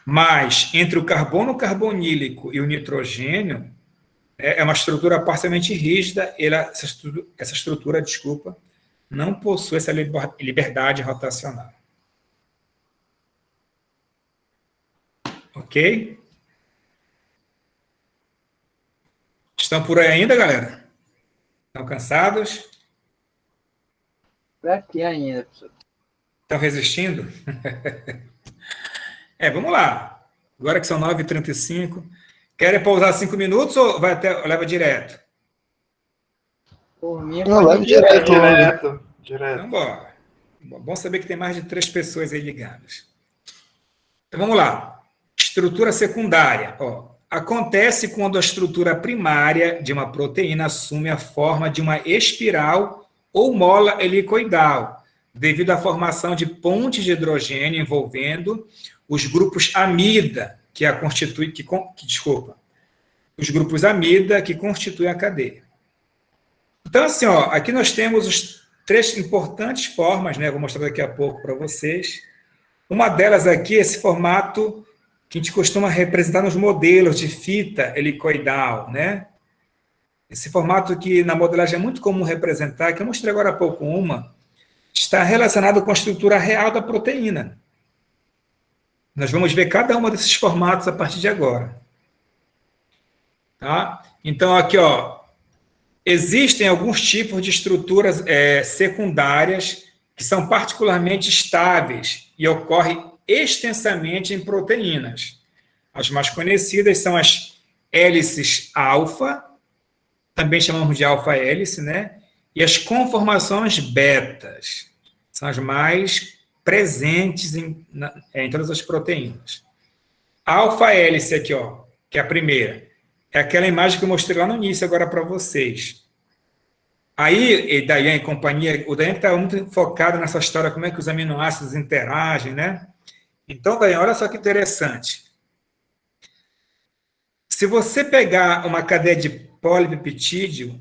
Speaker 1: Mas, entre o carbono carbonílico e o nitrogênio, é uma estrutura parcialmente rígida, essa estrutura, desculpa, não possui essa liberdade rotacional. Ok? Estão por aí ainda, galera? Estão cansados?
Speaker 3: Por aqui ainda, professor.
Speaker 1: Estão resistindo? Vamos lá. Agora que são 9h35. Querem pausar 5 minutos ou leva direto?
Speaker 3: Por mim,
Speaker 2: Não, leva direto.
Speaker 1: Então, bora. Bom saber que tem mais de 3 pessoas aí ligadas. Então, vamos lá. Estrutura secundária. Ó, acontece quando a estrutura primária de uma proteína assume a forma de uma espiral ou mola helicoidal, devido à formação de pontes de hidrogênio envolvendo os grupos amida, os grupos amida que constituem a cadeia. Então, assim, ó, aqui nós temos os 3 importantes formas, né? Vou mostrar daqui a pouco para vocês. Uma delas aqui é esse formato que a gente costuma representar nos modelos de fita helicoidal, né? Esse formato que na modelagem é muito comum representar, que eu mostrei agora há pouco está relacionado com a estrutura real da proteína. Nós vamos ver cada um desses formatos a partir de agora. Tá? Então, aqui, ó, existem alguns tipos de estruturas secundárias que são particularmente estáveis e ocorrem extensamente em proteínas. As mais conhecidas são as hélices alfa, também chamamos de alfa-hélice, né? E as conformações betas, são as mais presentes em todas as proteínas. A alfa-hélice aqui, ó, que é a primeira, é aquela imagem que eu mostrei lá no início agora para vocês. Aí, Dayan e companhia, o Dayan estava muito focado nessa história, como é que os aminoácidos interagem, né? Então, Dayan, olha só que interessante. Se você pegar uma cadeia de polipeptídeo,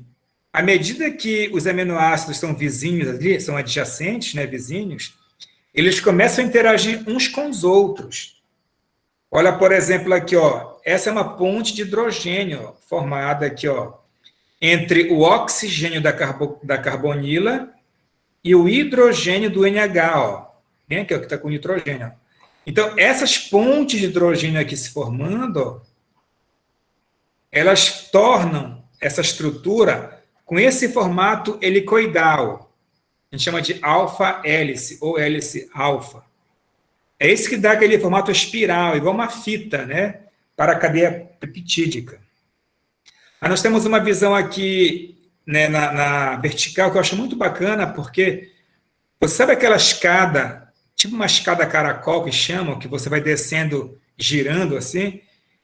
Speaker 1: à medida que os aminoácidos são vizinhos ali, são adjacentes, né, vizinhos, eles começam a interagir uns com os outros. Olha, por exemplo, aqui, ó, essa é uma ponte de hidrogênio ó, formada aqui, ó, entre o oxigênio da carbonila e o hidrogênio do NH, ó, bem aqui, ó, que está com nitrogênio. Então, essas pontes de hidrogênio aqui se formando, ó, elas tornam essa estrutura com esse formato helicoidal. A gente chama de alfa-hélice ou hélice alfa. É esse que dá aquele formato espiral, igual uma fita, né, para a cadeia peptídica. Aí nós temos uma visão aqui, né, na vertical que eu acho muito bacana, porque você sabe aquela escada, tipo uma escada caracol que chamam, que você vai descendo, girando assim?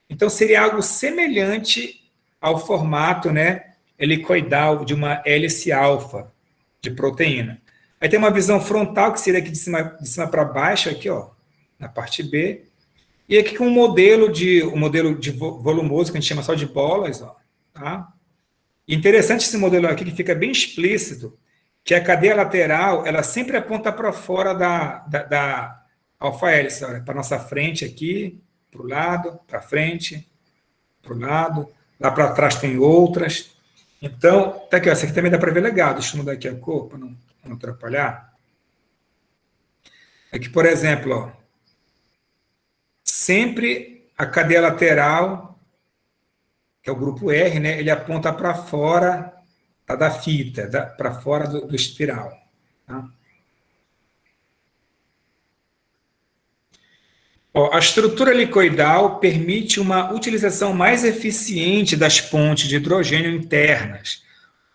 Speaker 1: Então, seria algo semelhante ao formato, né, helicoidal de uma hélice alfa de proteína. Aí tem uma visão frontal, que seria aqui de cima para baixo, aqui, ó, na parte B. E aqui com um modelo de volumoso, que a gente chama só de bolas, ó, tá? Interessante esse modelo aqui, que fica bem explícito, que a cadeia lateral, ela sempre aponta para fora da alfa-hélice, para a nossa frente aqui, para o lado, para frente, para o lado, lá para trás tem outras. Então, tá aqui, ó, essa aqui também dá para ver legal, deixa eu mudar aqui a cor para não atrapalhar. Aqui, por exemplo, ó, sempre a cadeia lateral, que é o grupo R, né, ele aponta para fora da fita, para fora do espiral. Tá? A estrutura helicoidal permite uma utilização mais eficiente das pontes de hidrogênio internas,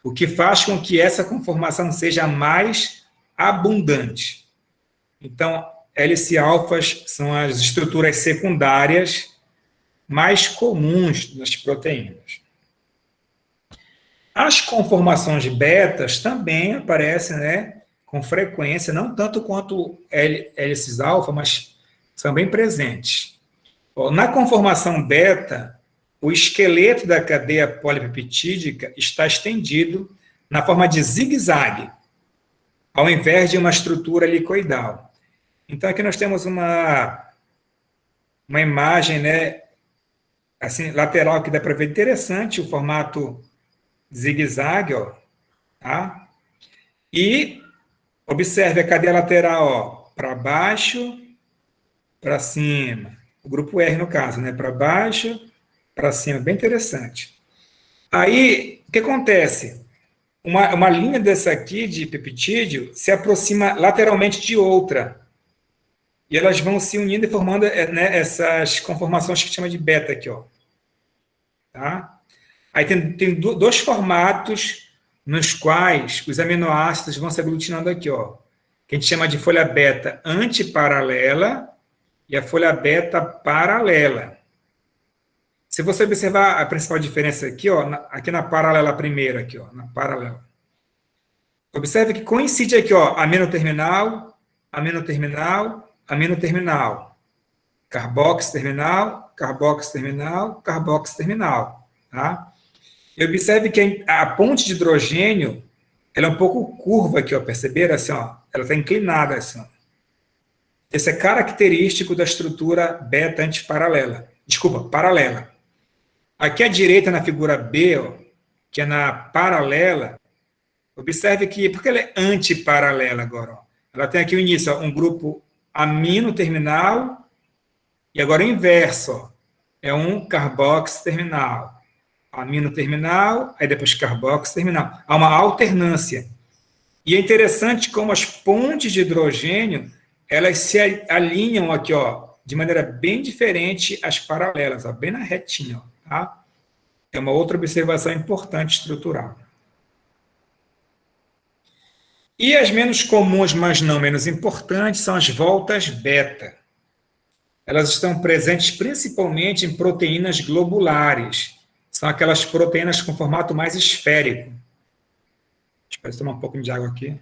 Speaker 1: o que faz com que essa conformação seja mais abundante. Então, hélice-alfas são as estruturas secundárias mais comuns das proteínas. As conformações betas também aparecem, né, com frequência, não tanto quanto hélices alfa, mas são bem presentes. Na conformação beta, o esqueleto da cadeia polipeptídica está estendido na forma de zigue-zague, ao invés de uma estrutura helicoidal. Então, aqui nós temos uma imagem, né, assim, lateral, que dá para ver interessante, o formato zigue-zague, ó, tá? E observe a cadeia lateral, ó, para baixo, para cima. O grupo R, no caso, né? Para baixo, para cima. Bem interessante. Aí, o que acontece? Uma linha dessa aqui, de peptídeo, se aproxima lateralmente de outra. E elas vão se unindo e formando, né, essas conformações que chama de beta aqui, ó. Tá? Aí tem dois formatos nos quais os aminoácidos vão se aglutinando aqui, ó. Que a gente chama de folha beta antiparalela e a folha beta paralela. Se você observar a principal diferença aqui, ó, aqui na paralela primeira, aqui, ó, na paralela. Observe que coincide aqui, ó, aminoterminal, aminoterminal, aminoterminal. Carboxiterminal, carboxiterminal, carboxiterminal, tá? E observe que a ponte de hidrogênio, ela é um pouco curva aqui, ó, perceberam? Assim, ó, ela está inclinada, assim, ó. Esse é característico da estrutura beta antiparalela. Desculpa, paralela. Aqui à direita, na figura B, ó, que é na paralela, observe que, por que ela é antiparalela agora? Ó? Ela tem aqui o início, ó, um grupo amino terminal, e agora o inverso, ó, é um carboxy terminal. amino terminal, aí depois carboxo terminal. Há uma alternância. E é interessante como as pontes de hidrogênio, elas se alinham aqui, ó, de maneira bem diferente às paralelas, ó, bem na retinha, ó, tá? É uma outra observação importante estrutural. E as menos comuns, mas não menos importantes, são as voltas beta. Elas estão presentes principalmente em proteínas globulares. São aquelas proteínas com formato mais esférico. Espera eu tomar um pouco de água aqui.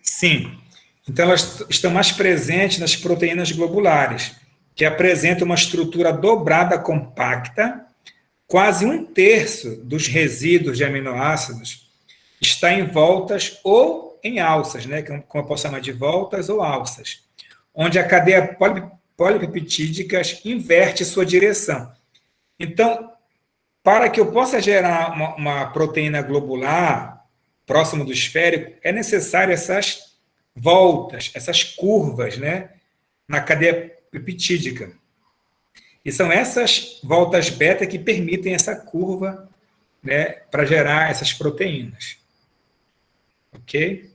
Speaker 1: Sim. Então, elas estão mais presentes nas proteínas globulares, que apresentam uma estrutura dobrada compacta. Quase 1/3 dos resíduos de aminoácidos está em voltas ou em alças, né, como eu posso chamar de voltas ou alças, onde a cadeia polipeptídica inverte sua direção. Então, para que eu possa gerar uma proteína globular próximo do esférico, é necessário essas voltas, essas curvas, né, na cadeia peptídica. E são essas voltas beta que permitem essa curva, né, para gerar essas proteínas. Ok?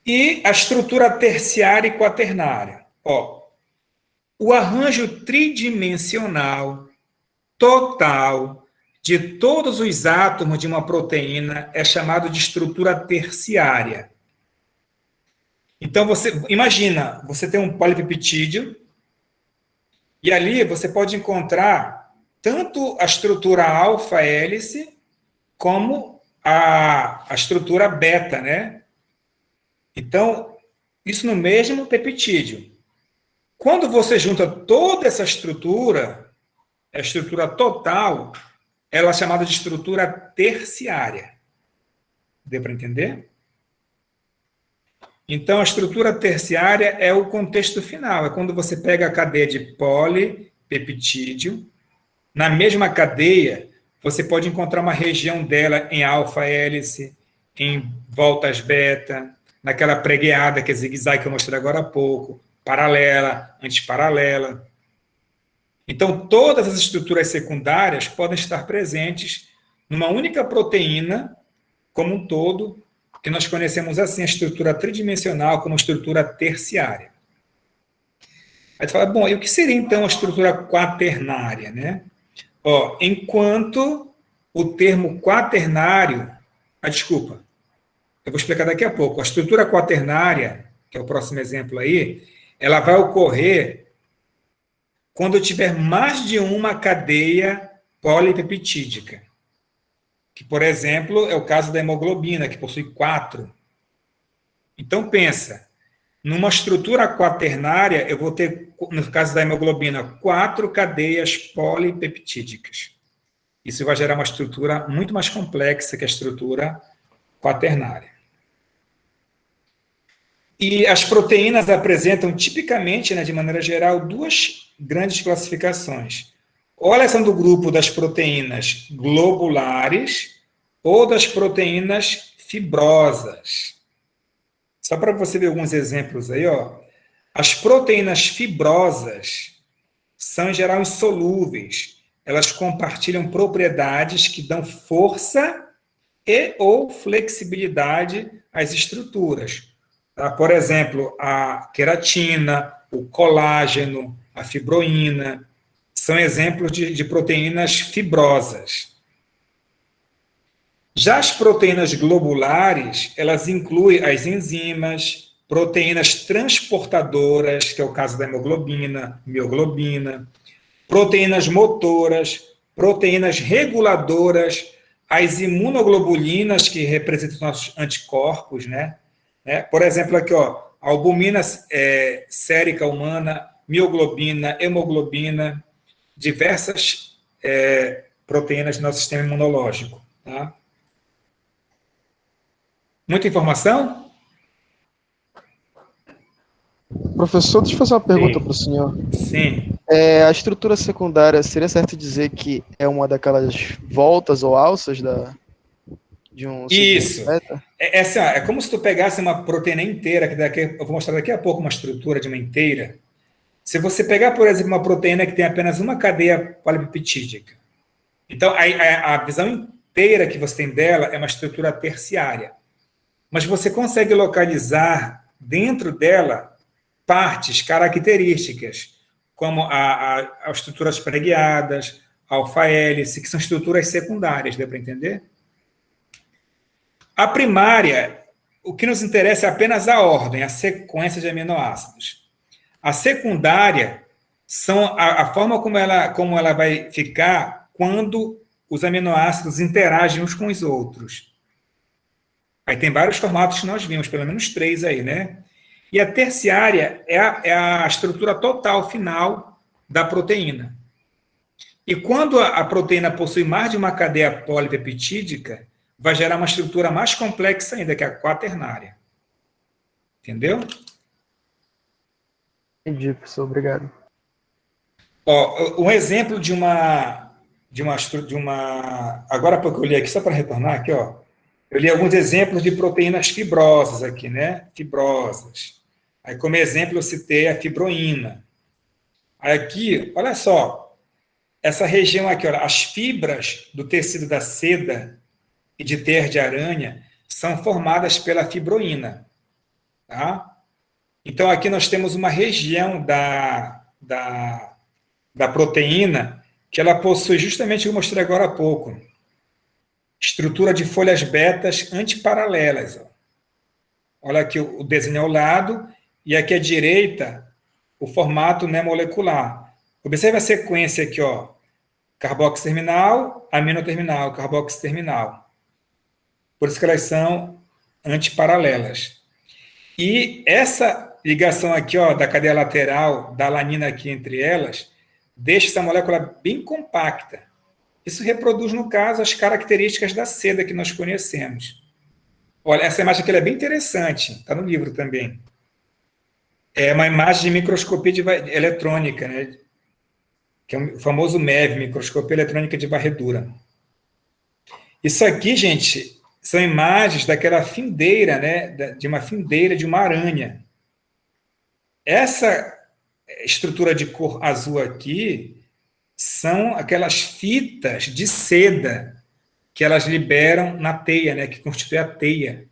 Speaker 1: E a estrutura terciária e quaternária. Ó, o arranjo tridimensional total de todos os átomos de uma proteína é chamado de estrutura terciária. Então, você imagina, você tem um polipeptídeo, e ali você pode encontrar tanto a estrutura alfa-hélice, como a estrutura beta, né? Então, isso no mesmo peptídeo. Quando você junta toda essa estrutura, a estrutura total, ela é chamada de estrutura terciária. Deu para entender? Então, a estrutura terciária é o contexto final. É quando você pega a cadeia de polipeptídeo, na mesma cadeia, você pode encontrar uma região dela em alfa-hélice, em voltas beta, naquela pregueada, que é zigue-zague que eu mostrei agora há pouco, paralela, antiparalela. Então, todas as estruturas secundárias podem estar presentes numa única proteína, como um todo, que nós conhecemos assim a estrutura tridimensional como estrutura terciária. Aí tu fala, bom, e o que seria então a estrutura quaternária, né? Ó, enquanto o termo quaternário, desculpa, eu vou explicar daqui a pouco. A estrutura quaternária, que é o próximo exemplo aí, ela vai ocorrer quando eu tiver mais de uma cadeia polipeptídica, que, por exemplo, é o caso da hemoglobina, que possui 4. Então, pensa, numa estrutura quaternária, eu vou ter, no caso da hemoglobina, 4 cadeias polipeptídicas. Isso vai gerar uma estrutura muito mais complexa que a estrutura quaternária. E as proteínas apresentam tipicamente, né, de maneira geral, 2 grandes classificações. Ou elas são do grupo das proteínas globulares ou das proteínas fibrosas. Só para você ver alguns exemplos aí, ó. As proteínas fibrosas são, em geral, insolúveis. Elas compartilham propriedades que dão força e ou flexibilidade às estruturas. Tá? Por exemplo, a queratina, o colágeno, a fibroína, são exemplos de proteínas fibrosas. Já as proteínas globulares, elas incluem as enzimas, proteínas transportadoras, que é o caso da hemoglobina, mioglobina, proteínas motoras, proteínas reguladoras, as imunoglobulinas, que representam nossos anticorpos, né? Por exemplo, aqui, ó, a albumina sérica humana, mioglobina, hemoglobina, diversas proteínas do nosso sistema imunológico. Tá? Muita informação?
Speaker 4: Professor, deixa eu fazer uma pergunta para o senhor.
Speaker 1: Sim.
Speaker 4: A estrutura secundária, seria certo dizer que é uma daquelas voltas ou alças de um
Speaker 1: Isso.
Speaker 4: beta?
Speaker 1: assim, ó, é como se tu pegasse uma proteína inteira, que eu vou mostrar daqui a pouco uma estrutura de uma inteira. Se você pegar, por exemplo, uma proteína que tem apenas uma cadeia polipeptídica, então a visão inteira que você tem dela é uma estrutura terciária. Mas você consegue localizar dentro dela partes características, como as estruturas preguiadas, a alfa-hélice, que são estruturas secundárias, deu para entender? A primária, o que nos interessa é apenas a ordem, a sequência de aminoácidos. A secundária são a forma como ela vai ficar quando os aminoácidos interagem uns com os outros. Aí tem vários formatos que nós vimos, pelo menos 3 aí, né? E a terciária é a estrutura total final da proteína. E quando a proteína possui mais de uma cadeia polipeptídica, vai gerar uma estrutura mais complexa ainda, que é a quaternária. Entendeu?
Speaker 4: Entendi, professor. Obrigado.
Speaker 1: Ó, um exemplo de uma. Agora há pouco eu li aqui, só para retornar aqui, ó. Eu li alguns exemplos de proteínas fibrosas aqui, né? Fibrosas. Aí, como exemplo, eu citei a fibroína. Aí, aqui, olha só. Essa região aqui, olha, as fibras do tecido da seda e de teia de aranha são formadas pela fibroína. Tá? Então, aqui nós temos uma região da proteína que ela possui justamente o que eu mostrei agora há pouco. Estrutura de folhas betas antiparalelas. Ó. Olha aqui o desenho ao lado, e aqui à direita, o formato né, molecular. Observe a sequência aqui, ó. Carboxiterminal, aminoterminal, carboxiterminal. Por isso que elas são antiparalelas. E essa ligação aqui, ó, da cadeia lateral, da alanina aqui entre elas, deixa essa molécula bem compacta. Isso reproduz, no caso, as características da seda que nós conhecemos. Olha, essa imagem aqui é bem interessante, está no livro também. É uma imagem de microscopia eletrônica, né? Que é o famoso MEV, microscopia eletrônica de varredura. Isso aqui, gente, são imagens daquela findeira, né? De uma findeira de uma aranha. Essa estrutura de cor azul aqui são aquelas fitas de seda que elas liberam na teia, né, que constitui a teia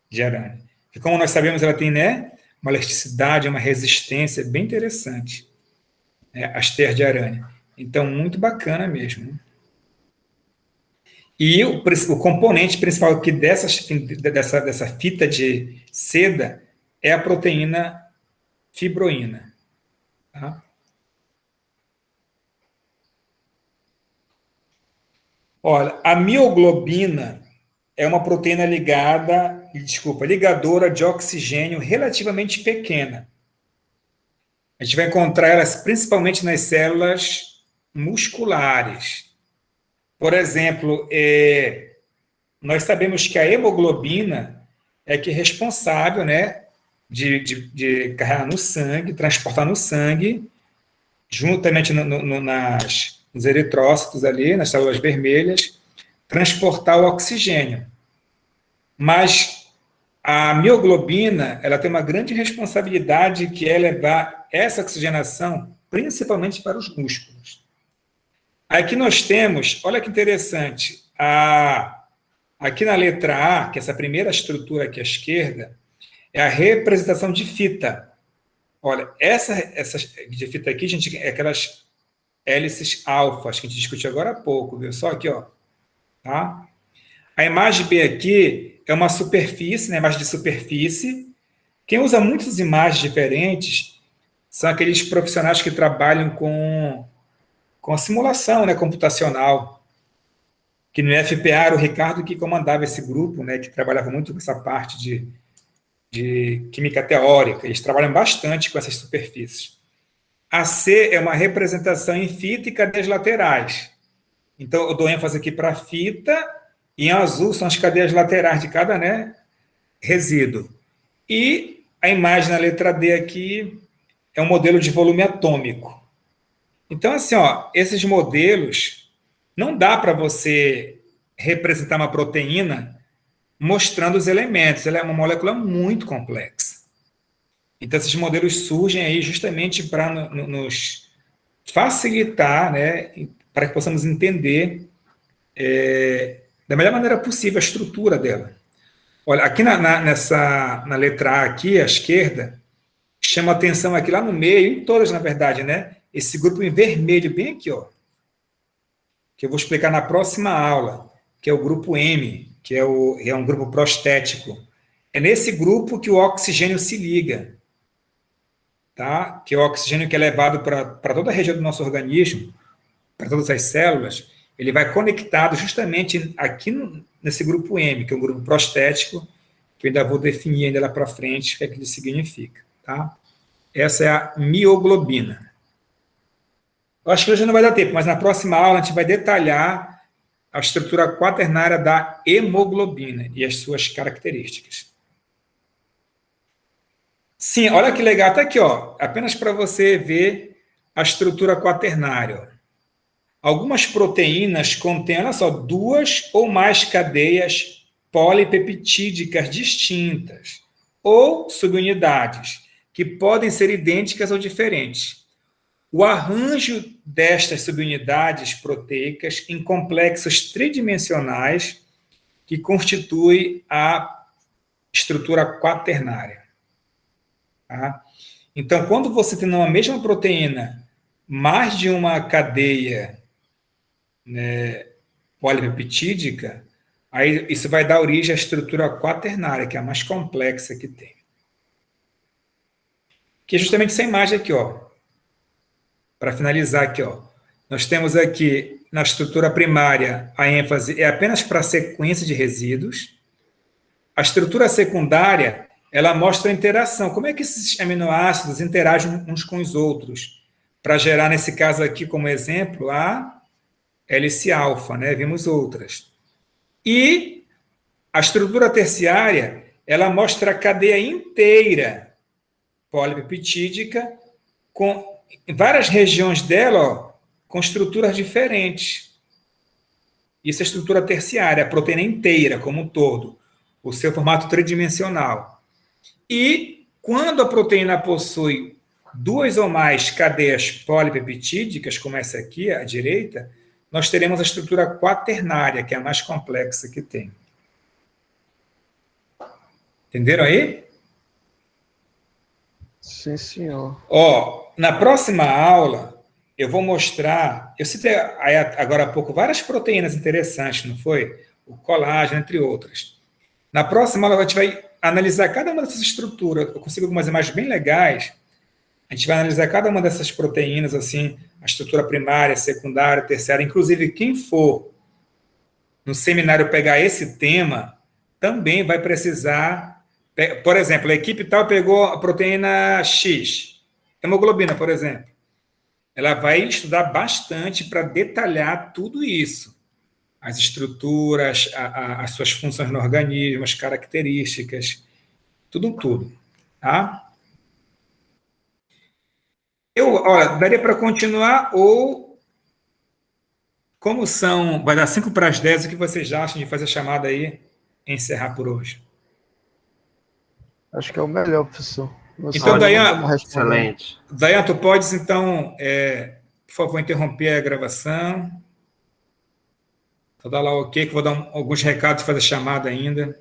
Speaker 1: de aranha. E como nós sabemos, ela tem, né, uma elasticidade, uma resistência bem interessante, né, as teias de aranha. Então, muito bacana mesmo. E o componente principal aqui dessa fita de seda é a proteína fibroína. Tá? Olha, a mioglobina é uma proteína ligadora de oxigênio relativamente pequena. A gente vai encontrar elas principalmente nas células musculares. Por exemplo, nós sabemos que a hemoglobina é que é responsável, né, de carregar no sangue, transportar no sangue, juntamente nos eritrócitos ali, nas células vermelhas, transportar o oxigênio. Mas a mioglobina, ela tem uma grande responsabilidade, que é levar essa oxigenação principalmente para os músculos. Aqui nós temos, olha que interessante, aqui na letra A, que é essa primeira estrutura aqui à esquerda, é a representação de fita. Olha, essa de fita aqui, gente, é aquelas hélices alfas que a gente discutiu agora há pouco, viu? Só aqui, ó. Tá? A imagem B aqui é uma superfície, né? Imagem de superfície. Quem usa muitas imagens diferentes são aqueles profissionais que trabalham com a simulação, né, computacional. Que no FPA era o Ricardo que comandava esse grupo, né, que trabalhava muito com essa parte de química teórica. Eles trabalham bastante com essas superfícies. A C é uma representação em fita e cadeias laterais. Então, eu dou ênfase aqui para a fita, e em azul são as cadeias laterais de cada, né, resíduo. E a imagem na letra D aqui é um modelo de volume atômico. Então, assim, ó, esses modelos, não dá para você representar uma proteína mostrando os elementos. Ela é uma molécula muito complexa. Então, esses modelos surgem aí justamente para nos facilitar, né, para que possamos entender da melhor maneira possível a estrutura dela. Olha, aqui na letra A, aqui, à esquerda, chama atenção aqui lá no meio, em todas, na verdade, né? Esse grupo em vermelho, bem aqui, ó, que eu vou explicar na próxima aula, que é o grupo M, que é um grupo prostético. É nesse grupo que o oxigênio se liga, tá? Que é o oxigênio que é levado para toda a região do nosso organismo, para todas as células, ele vai conectado justamente aqui nesse grupo M, que é um grupo prostético, que eu ainda vou definir ainda lá para frente o que é que ele significa, tá? Essa é a mioglobina. Eu acho que hoje não vai dar tempo, mas na próxima aula a gente vai detalhar a estrutura quaternária da hemoglobina e as suas características. Sim, olha que legal, está aqui, ó, apenas para você ver a estrutura quaternária. Ó. Algumas proteínas contêm, olha só, 2 ou mais cadeias polipeptídicas distintas, ou subunidades, que podem ser idênticas ou diferentes. O arranjo destas subunidades proteicas em complexos tridimensionais que constitui a estrutura quaternária. Tá? Então, quando você tem numa mesma proteína mais de uma cadeia, né, polipeptídica, aí isso vai dar origem à estrutura quaternária, que é a mais complexa que tem. Que é justamente essa imagem aqui, ó. Para finalizar aqui, ó. Nós temos aqui, na estrutura primária, a ênfase é apenas para a sequência de resíduos. A estrutura secundária, ela mostra a interação. Como é que esses aminoácidos interagem uns com os outros? Para gerar, nesse caso aqui, como exemplo, a hélice-alfa, né? Vimos outras. E a estrutura terciária, ela mostra a cadeia inteira polipeptídica com várias regiões dela, ó, com estruturas diferentes. Isso é a estrutura terciária, a proteína inteira como um todo, o seu formato tridimensional. E quando a proteína possui 2 ou mais cadeias polipeptídicas, como essa aqui, à direita, nós teremos a estrutura quaternária, que é a mais complexa que tem. Entenderam aí?
Speaker 4: Sim, senhor.
Speaker 1: Ó, na próxima aula, eu vou mostrar... Eu citei agora há pouco várias proteínas interessantes, não foi? O colágeno, entre outras. Na próxima aula, a gente vai analisar cada uma dessas estruturas. Eu consigo algumas imagens bem legais. A gente vai analisar cada uma dessas proteínas, assim, a estrutura primária, secundária, terciária. Inclusive, quem for no seminário pegar esse tema, também vai precisar... Por exemplo, a equipe tal pegou a proteína X, hemoglobina, por exemplo. Ela vai estudar bastante para detalhar tudo isso. As estruturas, as suas funções no organismo, as características, tudo. Tá? Olha, daria para continuar ou... Como são... Vai dar 5 para as 10, o que vocês acham de fazer a chamada aí e encerrar por hoje?
Speaker 4: Acho que é o melhor, professor.
Speaker 1: Então, Dayan,
Speaker 2: Excelente.
Speaker 1: Dayan, tu podes, então, por favor, interromper a gravação. Vou dar lá o ok, que vou dar alguns recados e fazer a chamada ainda.